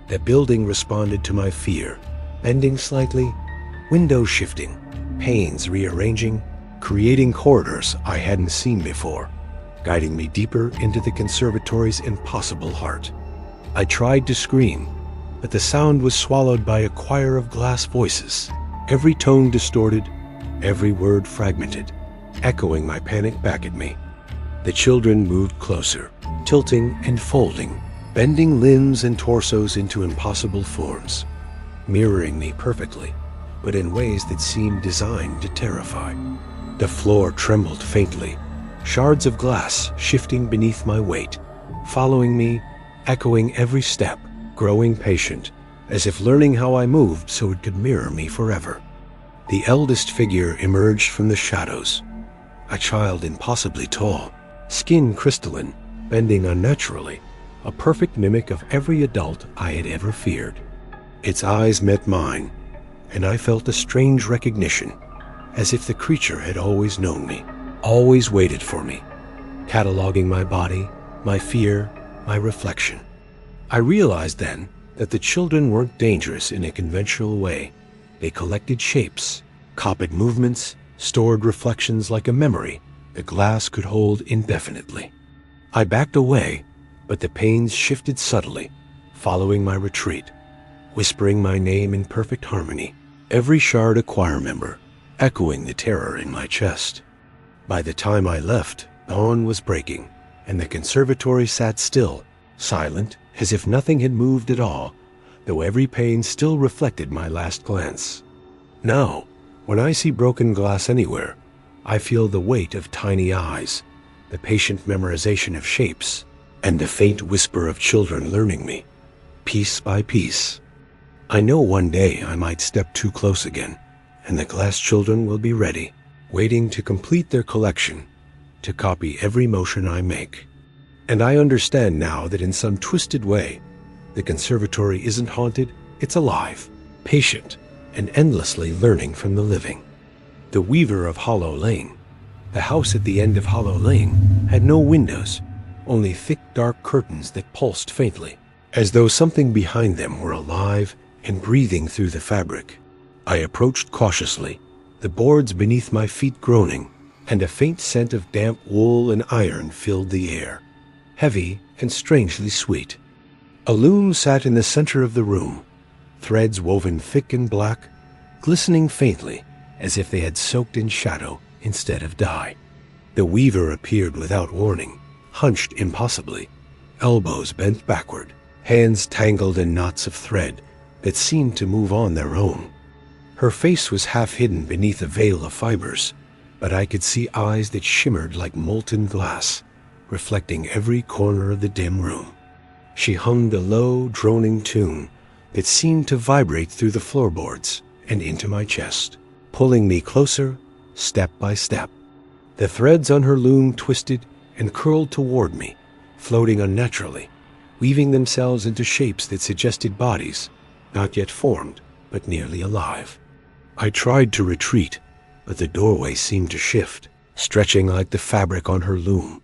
The building responded to my fear, bending slightly, windows shifting, panes rearranging, creating corridors I hadn't seen before, guiding me deeper into the conservatory's impossible heart. I tried to scream, but the sound was swallowed by a choir of glass voices, every tone distorted, every word fragmented, echoing my panic back at me. The children moved closer, tilting and folding, bending limbs and torsos into impossible forms, mirroring me perfectly, but in ways that seemed designed to terrify. The floor trembled faintly, shards of glass shifting beneath my weight, following me, echoing every step, growing patient, as if learning how I moved so it could mirror me forever. The eldest figure emerged from the shadows, a child impossibly tall, skin crystalline, bending unnaturally, a perfect mimic of every adult I had ever feared. Its eyes met mine, and I felt a strange recognition, as if the creature had always known me, always waited for me, cataloging my body, my fear, my reflection. I realized then that the children weren't dangerous in a conventional way. They collected shapes, copied movements, stored reflections like a memory the glass could hold indefinitely. I backed away, but the panes shifted subtly, following my retreat, whispering my name in perfect harmony, every shard a choir member, echoing the terror in my chest. By the time I left, dawn was breaking, and the conservatory sat still, silent, as if nothing had moved at all, though every pane still reflected my last glance. Now, when I see broken glass anywhere, I feel the weight of tiny eyes, the patient memorization of shapes, and the faint whisper of children learning me, piece by piece. I know one day I might step too close again, and the glass children will be ready, waiting to complete their collection, to copy every motion I make. And I understand now that in some twisted way, the conservatory isn't haunted, it's alive, patient, and endlessly learning from the living. The weaver of Hollow Lane, the house at the end of Hollow Lane, had no windows, only thick dark curtains that pulsed faintly, as though something behind them were alive and breathing through the fabric. I approached cautiously, the boards beneath my feet groaning, and a faint scent of damp wool and iron filled the air, heavy and strangely sweet. A loom sat in the center of the room, threads woven thick and black, glistening faintly as if they had soaked in shadow instead of dye. The weaver appeared without warning, hunched impossibly, elbows bent backward, hands tangled in knots of thread that seemed to move on their own. Her face was half hidden beneath a veil of fibers, but I could see eyes that shimmered like molten glass, reflecting every corner of the dim room. She hummed a low, droning tune that seemed to vibrate through the floorboards and into my chest, pulling me closer, step by step. The threads on her loom twisted and curled toward me, floating unnaturally, weaving themselves into shapes that suggested bodies, not yet formed, but nearly alive. I tried to retreat, but the doorway seemed to shift, stretching like the fabric on her loom,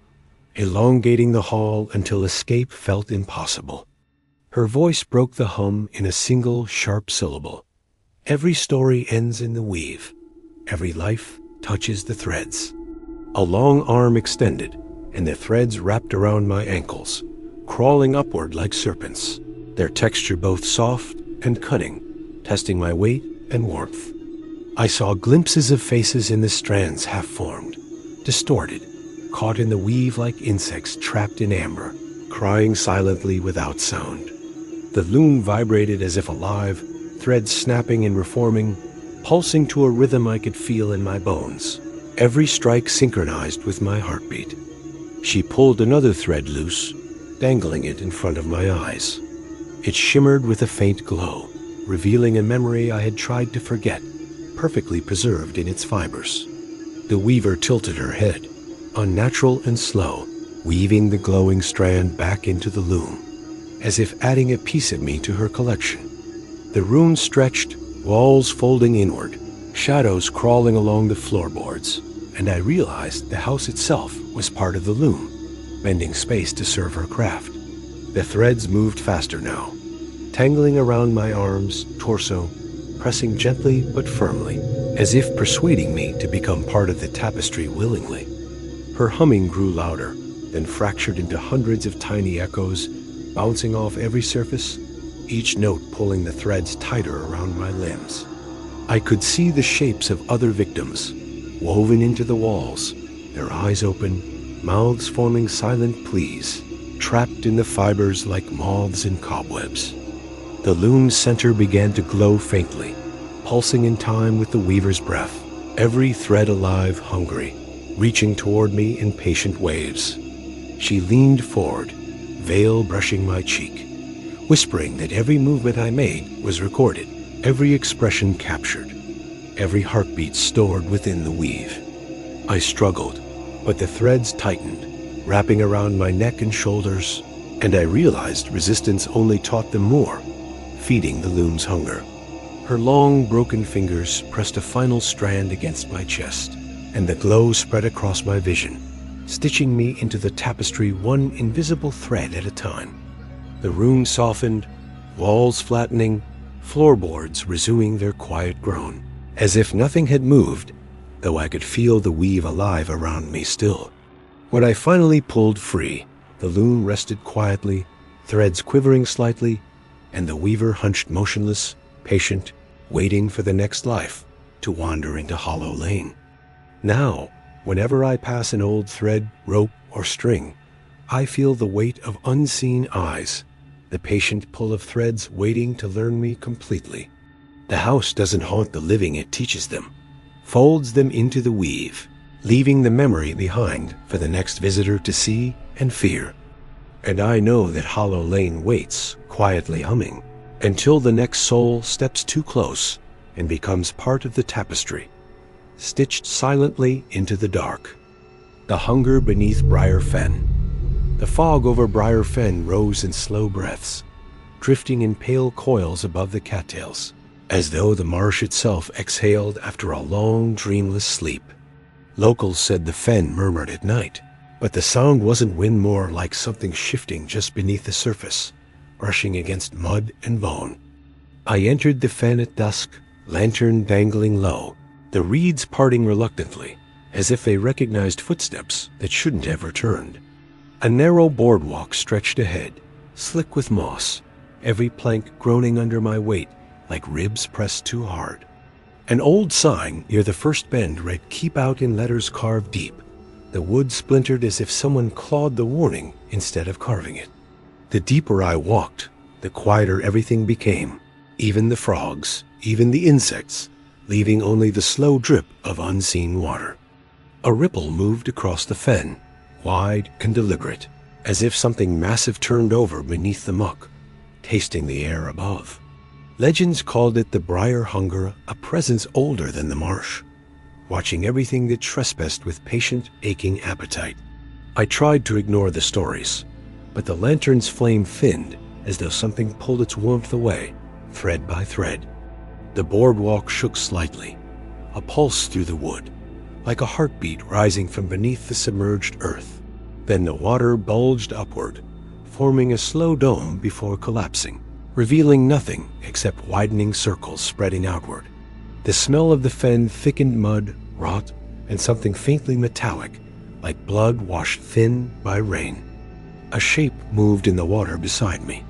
elongating the hall until escape felt impossible. Her voice broke the hum in a single sharp syllable. Every story ends in the weave. Every life touches the threads. A long arm extended, and the threads wrapped around my ankles, crawling upward like serpents, their texture both soft and cutting, testing my weight and warmth. I saw glimpses of faces in the strands half-formed, distorted, caught in the weave like insects trapped in amber, crying silently without sound. The loom vibrated as if alive, threads snapping and reforming, pulsing to a rhythm I could feel in my bones, every strike synchronized with my heartbeat. She pulled another thread loose, dangling it in front of my eyes. It shimmered with a faint glow, revealing a memory I had tried to forget, perfectly preserved in its fibers. The weaver tilted her head, unnatural and slow, weaving the glowing strand back into the loom, as if adding a piece of me to her collection. The room stretched, walls folding inward, shadows crawling along the floorboards, and I realized the house itself was part of the loom, bending space to serve her craft. The threads moved faster now, tangling around my arms, torso, pressing gently but firmly, as if persuading me to become part of the tapestry willingly. Her humming grew louder, then fractured into hundreds of tiny echoes, bouncing off every surface, each note pulling the threads tighter around my limbs. I could see the shapes of other victims, woven into the walls, their eyes open, mouths forming silent pleas, trapped in the fibers like moths in cobwebs. The loom's center began to glow faintly, pulsing in time with the weaver's breath, every thread alive, hungry, reaching toward me in patient waves. She leaned forward, veil brushing my cheek, whispering that every movement I made was recorded, every expression captured, every heartbeat stored within the weave. I struggled, but the threads tightened, wrapping around my neck and shoulders, and I realized resistance only taught them more, feeding the loom's hunger. Her long, broken fingers pressed a final strand against my chest, and the glow spread across my vision, stitching me into the tapestry one invisible thread at a time. The room softened, walls flattening, floorboards resuming their quiet groan, as if nothing had moved, though I could feel the weave alive around me still. When I finally pulled free, the loom rested quietly, threads quivering slightly, and the weaver hunched motionless, patient, waiting for the next life to wander into Hollow Lane. Now, whenever I pass an old thread, rope, or string, I feel the weight of unseen eyes, the patient pull of threads waiting to learn me completely. The house doesn't haunt the living, it teaches them, folds them into the weave, leaving the memory behind for the next visitor to see and fear. And I know that Hollow Lane waits, quietly humming, until the next soul steps too close and becomes part of the tapestry, stitched silently into the dark. The hunger beneath Briar Fen. The fog over Briar Fen rose in slow breaths, drifting in pale coils above the cattails, as though the marsh itself exhaled after a long, dreamless sleep. Locals said the fen murmured at night, but the sound wasn't wind, more like something shifting just beneath the surface, brushing against mud and bone. I entered the fen at dusk, lantern dangling low, the reeds parting reluctantly, as if they recognized footsteps that shouldn't have returned. A narrow boardwalk stretched ahead, slick with moss, every plank groaning under my weight like ribs pressed too hard. An old sign near the first bend read "Keep out" in letters carved deep. The wood splintered as if someone clawed the warning instead of carving it. The deeper I walked, the quieter everything became, even the frogs, even the insects, leaving only the slow drip of unseen water. A ripple moved across the fen, wide and deliberate, as if something massive turned over beneath the muck, tasting the air above. Legends called it the Briar Hunger, a presence older than the marsh, watching everything that trespassed with patient, aching appetite. I tried to ignore the stories, but the lantern's flame thinned as though something pulled its warmth away, thread by thread. The boardwalk shook slightly, a pulse through the wood, like a heartbeat rising from beneath the submerged earth. Then the water bulged upward, forming a slow dome before collapsing, revealing nothing except widening circles spreading outward. The smell of the fen thickened mud, rot, and something faintly metallic, like blood washed thin by rain. A shape moved in the water beside me,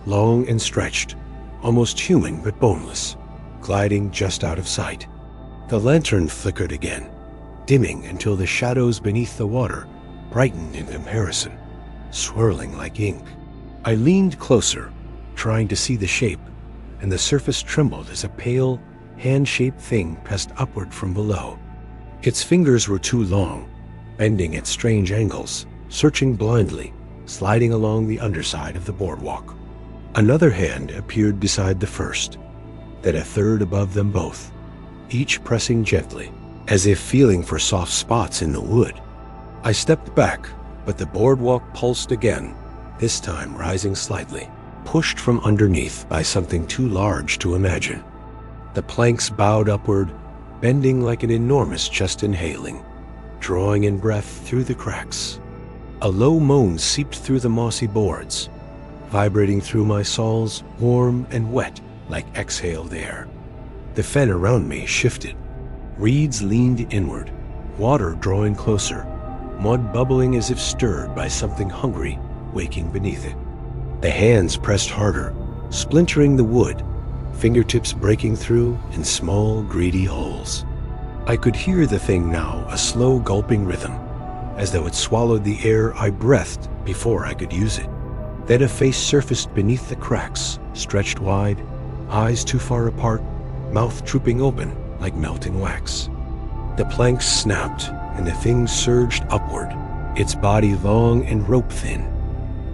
long and stretched, almost human but boneless, gliding just out of sight. The lantern flickered again, dimming until the shadows beneath the water brightened in comparison, swirling like ink. I leaned closer, trying to see the shape, and the surface trembled as a pale, hand-shaped thing pressed upward from below. Its fingers were too long, bending at strange angles, searching blindly, sliding along the underside of the boardwalk. Another hand appeared beside the first, then a third above them both, each pressing gently, as if feeling for soft spots in the wood. I stepped back, but the boardwalk pulsed again, this time rising slightly, pushed from underneath by something too large to imagine. The planks bowed upward, bending like an enormous chest inhaling, drawing in breath through the cracks. A low moan seeped through the mossy boards, vibrating through my soles, warm and wet like exhaled air. The fen around me shifted. Reeds leaned inward, water drawing closer, mud bubbling as if stirred by something hungry waking beneath it. The hands pressed harder, splintering the wood, fingertips breaking through in small, greedy holes. I could hear the thing now, a slow gulping rhythm, as though it swallowed the air I breathed before I could use it. Then a face surfaced beneath the cracks, stretched wide, eyes too far apart, mouth drooping open like melting wax. The planks snapped, and the thing surged upward, its body long and rope-thin,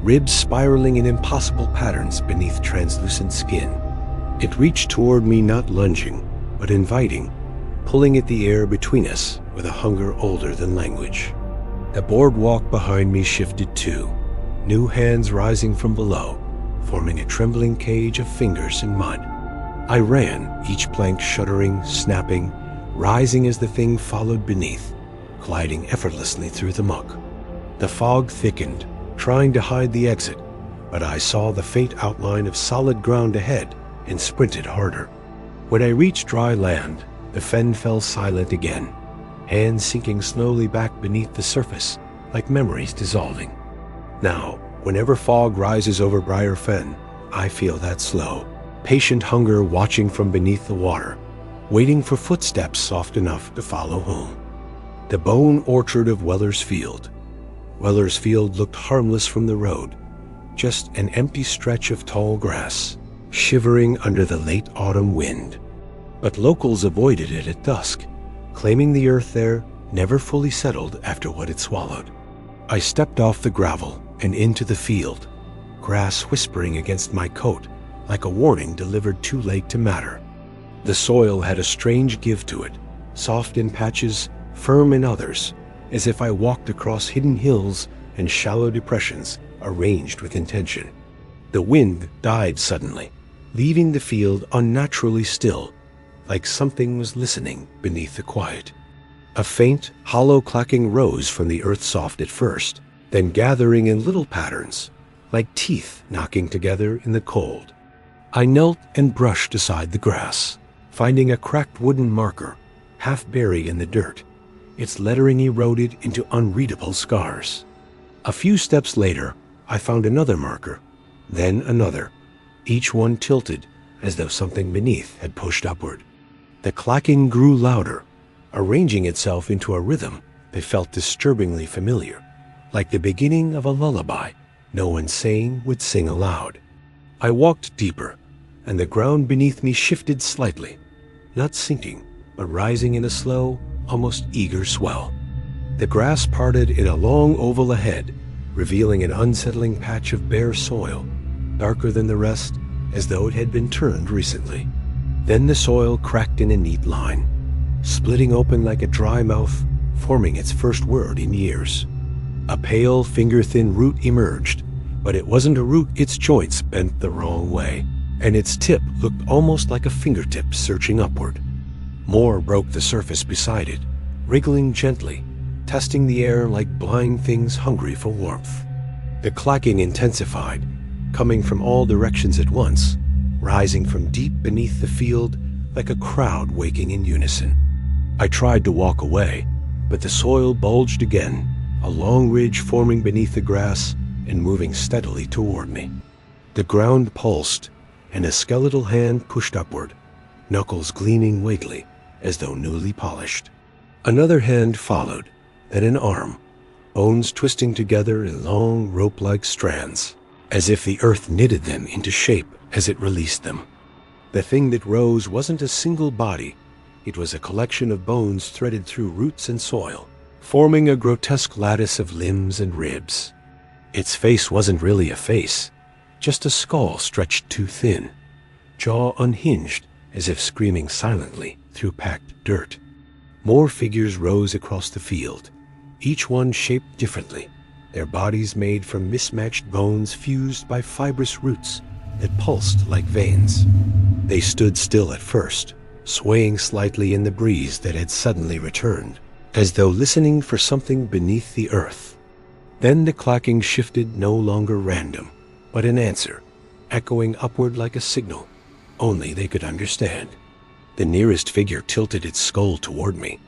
ribs spiraling in impossible patterns beneath translucent skin. It reached toward me, not lunging, but inviting, pulling at the air between us with a hunger older than language. The boardwalk behind me shifted too, new hands rising from below, forming a trembling cage of fingers and mud. I ran, each plank shuddering, snapping, rising as the thing followed beneath, gliding effortlessly through the muck. The fog thickened, trying to hide the exit, but I saw the faint outline of solid ground ahead and sprinted harder. When I reached dry land, the fen fell silent again, hands sinking slowly back beneath the surface like memories dissolving. Now, whenever fog rises over Briar Fen, I feel that slow, patient hunger watching from beneath the water, waiting for footsteps soft enough to follow home. The bone orchard of Weller's Field. Weller's Field looked harmless from the road, just an empty stretch of tall grass, shivering under the late autumn wind. But locals avoided it at dusk, claiming the earth there never fully settled after what it swallowed. I stepped off the gravel, and into the field, grass whispering against my coat like a warning delivered too late to matter. The soil had a strange give to it, soft in patches, firm in others, as if I walked across hidden hills and shallow depressions arranged with intention. The wind died suddenly, leaving the field unnaturally still, like something was listening beneath the quiet. A faint, hollow clacking rose from the earth soft at first, then gathering in little patterns, like teeth knocking together in the cold. I knelt and brushed aside the grass, finding a cracked wooden marker, half buried in the dirt, its lettering eroded into unreadable scars. A few steps later, I found another marker, then another, each one tilted as though something beneath had pushed upward. The clacking grew louder, arranging itself into a rhythm that felt disturbingly familiar, like the beginning of a lullaby no one sane would sing aloud. I walked deeper, and the ground beneath me shifted slightly, not sinking, but rising in a slow, almost eager swell. The grass parted in a long oval ahead, revealing an unsettling patch of bare soil, darker than the rest, as though it had been turned recently. Then the soil cracked in a neat line, splitting open like a dry mouth, forming its first word in years. A pale, finger-thin root emerged, but it wasn't a root. Its joints bent the wrong way, and its tip looked almost like a fingertip searching upward. More broke the surface beside it, wriggling gently, testing the air like blind things hungry for warmth. The clacking intensified, coming from all directions at once, rising from deep beneath the field like a crowd waking in unison. I tried to walk away, but the soil bulged again, a long ridge forming beneath the grass and moving steadily toward me. The ground pulsed, and a skeletal hand pushed upward, knuckles gleaming weightily as though newly polished. Another hand followed, then an arm, bones twisting together in long rope-like strands, as if the earth knitted them into shape as it released them. The thing that rose wasn't a single body. It was a collection of bones threaded through roots and soil, forming a grotesque lattice of limbs and ribs. Its face wasn't really a face, just a skull stretched too thin, jaw unhinged as if screaming silently through packed dirt. More figures rose across the field, each one shaped differently, their bodies made from mismatched bones fused by fibrous roots that pulsed like veins. They stood still at first, swaying slightly in the breeze that had suddenly returned, as though listening for something beneath the earth. Then the clacking shifted, no longer random, but an answer, echoing upward like a signal only they could understand. The nearest figure tilted its skull toward me,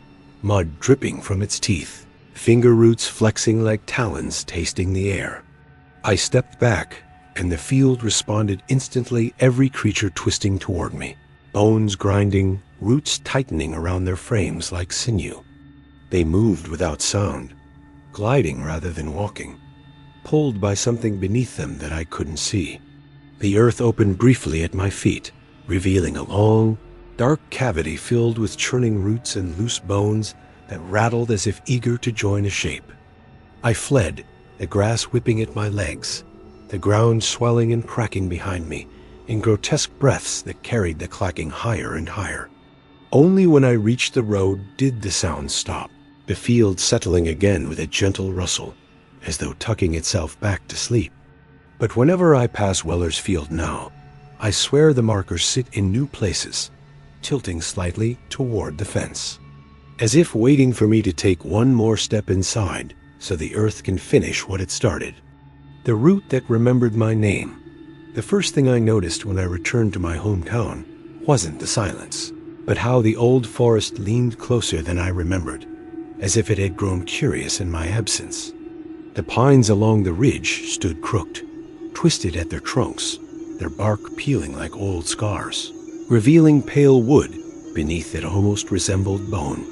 mud dripping from its teeth, finger roots flexing like talons tasting the air. I stepped back, and the field responded instantly, every creature twisting toward me, bones grinding, roots tightening around their frames like sinew. They moved without sound, gliding rather than walking, pulled by something beneath them that I couldn't see. The earth opened briefly at my feet, revealing a long, dark cavity filled with churning roots and loose bones that rattled as if eager to join a shape. I fled, the grass whipping at my legs, the ground swelling and cracking behind me in grotesque breaths that carried the clacking higher and higher. Only when I reached the road did the sound stop, the field settling again with a gentle rustle, as though tucking itself back to sleep. But whenever I pass Weller's Field now, I swear the markers sit in new places, tilting slightly toward the fence, as if waiting for me to take one more step inside so the earth can finish what it started. The root that remembered my name. The first thing I noticed when I returned to my hometown wasn't the silence, but how the old forest leaned closer than I remembered, as if it had grown curious in my absence. The pines along the ridge stood crooked, twisted at their trunks, their bark peeling like old scars, revealing pale wood beneath that almost resembled bone.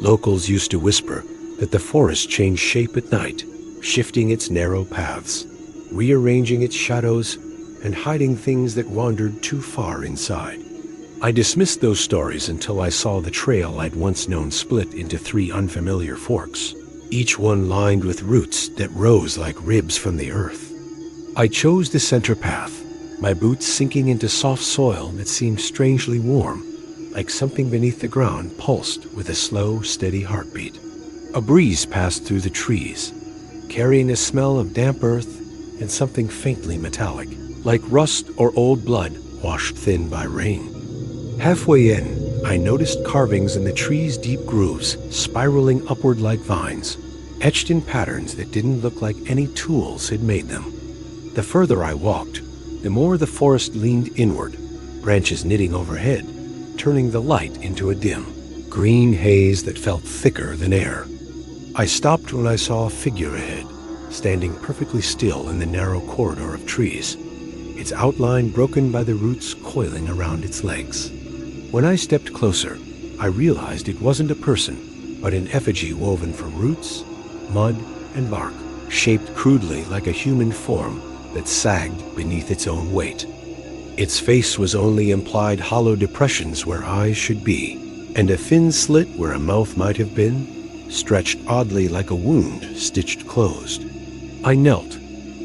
Locals used to whisper that the forest changed shape at night, shifting its narrow paths, rearranging its shadows, and hiding things that wandered too far inside. I dismissed those stories until I saw the trail I'd once known split into 3 unfamiliar forks, each one lined with roots that rose like ribs from the earth. I chose the center path, my boots sinking into soft soil that seemed strangely warm, like something beneath the ground pulsed with a slow, steady heartbeat. A breeze passed through the trees, carrying a smell of damp earth and something faintly metallic, like rust or old blood washed thin by rain. Halfway in, I noticed carvings in the tree's deep grooves, spiraling upward like vines, etched in patterns that didn't look like any tools had made them. The further I walked, the more the forest leaned inward, branches knitting overhead, turning the light into a dim, green haze that felt thicker than air. I stopped when I saw a figure ahead, standing perfectly still in the narrow corridor of trees, its outline broken by the roots coiling around its legs. When I stepped closer, I realized it wasn't a person, but an effigy woven from roots, mud, and bark, shaped crudely like a human form that sagged beneath its own weight. Its face was only implied hollow depressions where eyes should be, and a thin slit where a mouth might have been, stretched oddly like a wound stitched closed. I knelt,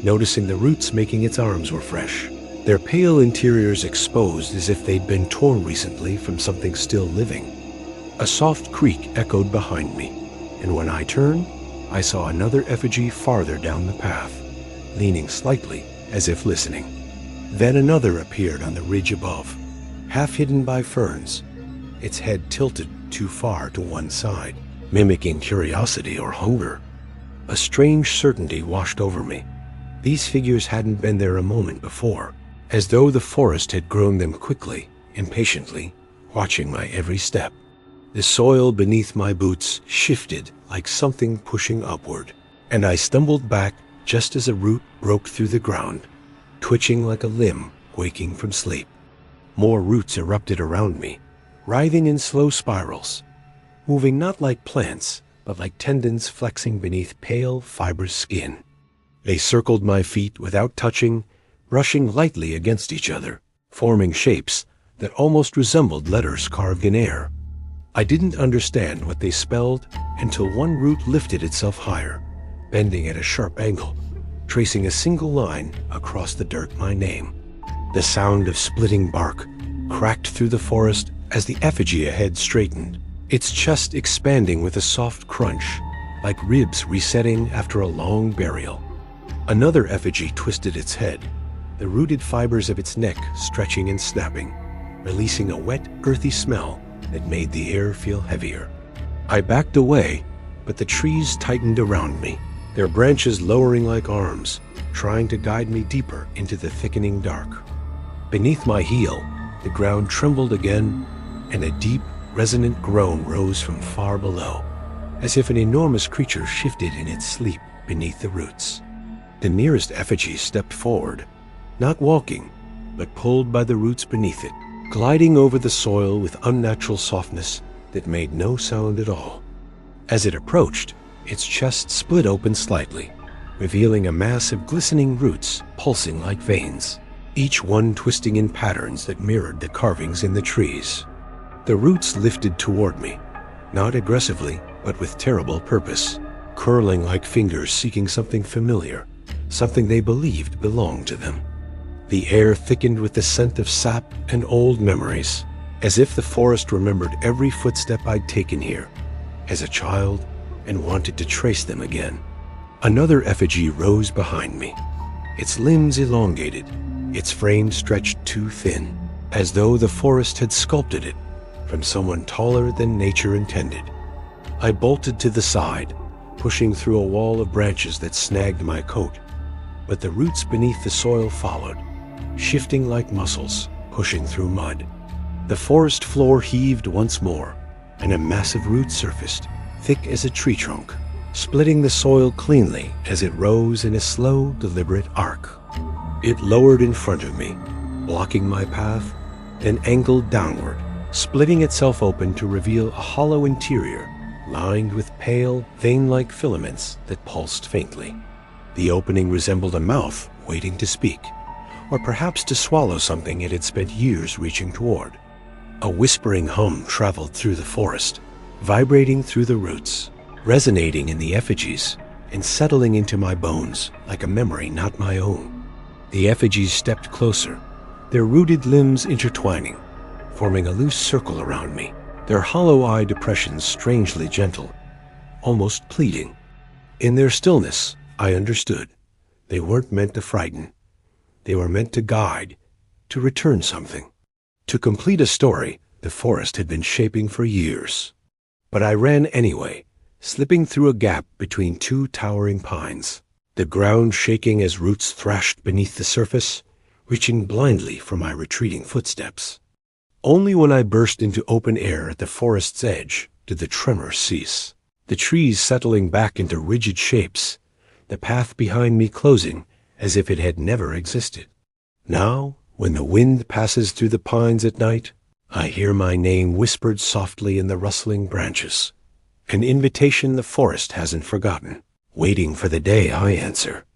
noticing the roots making its arms were fresh, their pale interiors exposed as if they'd been torn recently from something still living. A soft creak echoed behind me, and when I turned, I saw another effigy farther down the path, leaning slightly as if listening. Then another appeared on the ridge above, half hidden by ferns, its head tilted too far to one side, mimicking curiosity or hunger. A strange certainty washed over me. These figures hadn't been there a moment before, as though the forest had grown them quickly, impatiently, watching my every step. The soil beneath my boots shifted like something pushing upward, and I stumbled back just as a root broke through the ground, twitching like a limb waking from sleep. More roots erupted around me, writhing in slow spirals, moving not like plants, but like tendons flexing beneath pale, fibrous skin. They circled my feet without touching, brushing lightly against each other, forming shapes that almost resembled letters carved in air. I didn't understand what they spelled until one root lifted itself higher, bending at a sharp angle, tracing a single line across the dirt my name. The sound of splitting bark cracked through the forest as the effigy ahead straightened, its chest expanding with a soft crunch, like ribs resetting after a long burial. Another effigy twisted its head, the rooted fibers of its neck stretching and snapping, releasing a wet, earthy smell that made the air feel heavier. I backed away, but the trees tightened around me, their branches lowering like arms, trying to guide me deeper into the thickening dark. Beneath my heel, the ground trembled again, and a deep, resonant groan rose from far below, as if an enormous creature shifted in its sleep beneath the roots. The nearest effigy stepped forward, not walking, but pulled by the roots beneath it, gliding over the soil with unnatural softness that made no sound at all. As it approached, its chest split open slightly, revealing a mass of glistening roots pulsing like veins, each one twisting in patterns that mirrored the carvings in the trees. The roots lifted toward me, not aggressively, but with terrible purpose, curling like fingers seeking something familiar, something they believed belonged to them. The air thickened with the scent of sap and old memories, as if the forest remembered every footstep I'd taken here as a child and wanted to trace them again. Another effigy rose behind me, its limbs elongated, its frame stretched too thin, as though the forest had sculpted it from someone taller than nature intended. I bolted to the side, pushing through a wall of branches that snagged my coat, but the roots beneath the soil followed, shifting like muscles, pushing through mud. The forest floor heaved once more, and a massive root surfaced, thick as a tree trunk, splitting the soil cleanly as it rose in a slow, deliberate arc. It lowered in front of me, blocking my path, then angled downward, splitting itself open to reveal a hollow interior lined with pale, vein-like filaments that pulsed faintly. The opening resembled a mouth waiting to speak, or perhaps to swallow something it had spent years reaching toward. A whispering hum traveled through the forest, vibrating through the roots, resonating in the effigies and settling into my bones like a memory not my own. The effigies stepped closer, their rooted limbs intertwining, forming a loose circle around me, their hollow-eye depressions strangely gentle, almost pleading. In their stillness, I understood. They weren't meant to frighten. They were meant to guide, to return something. To complete a story the forest had been shaping for years. But I ran anyway, slipping through a gap between two towering pines, the ground shaking as roots thrashed beneath the surface, reaching blindly for my retreating footsteps. Only when I burst into open air at the forest's edge did the tremor cease, the trees settling back into rigid shapes, the path behind me closing as if it had never existed. Now, when the wind passes through the pines at night, I hear my name whispered softly in the rustling branches, an invitation the forest hasn't forgotten, waiting for the day I answer.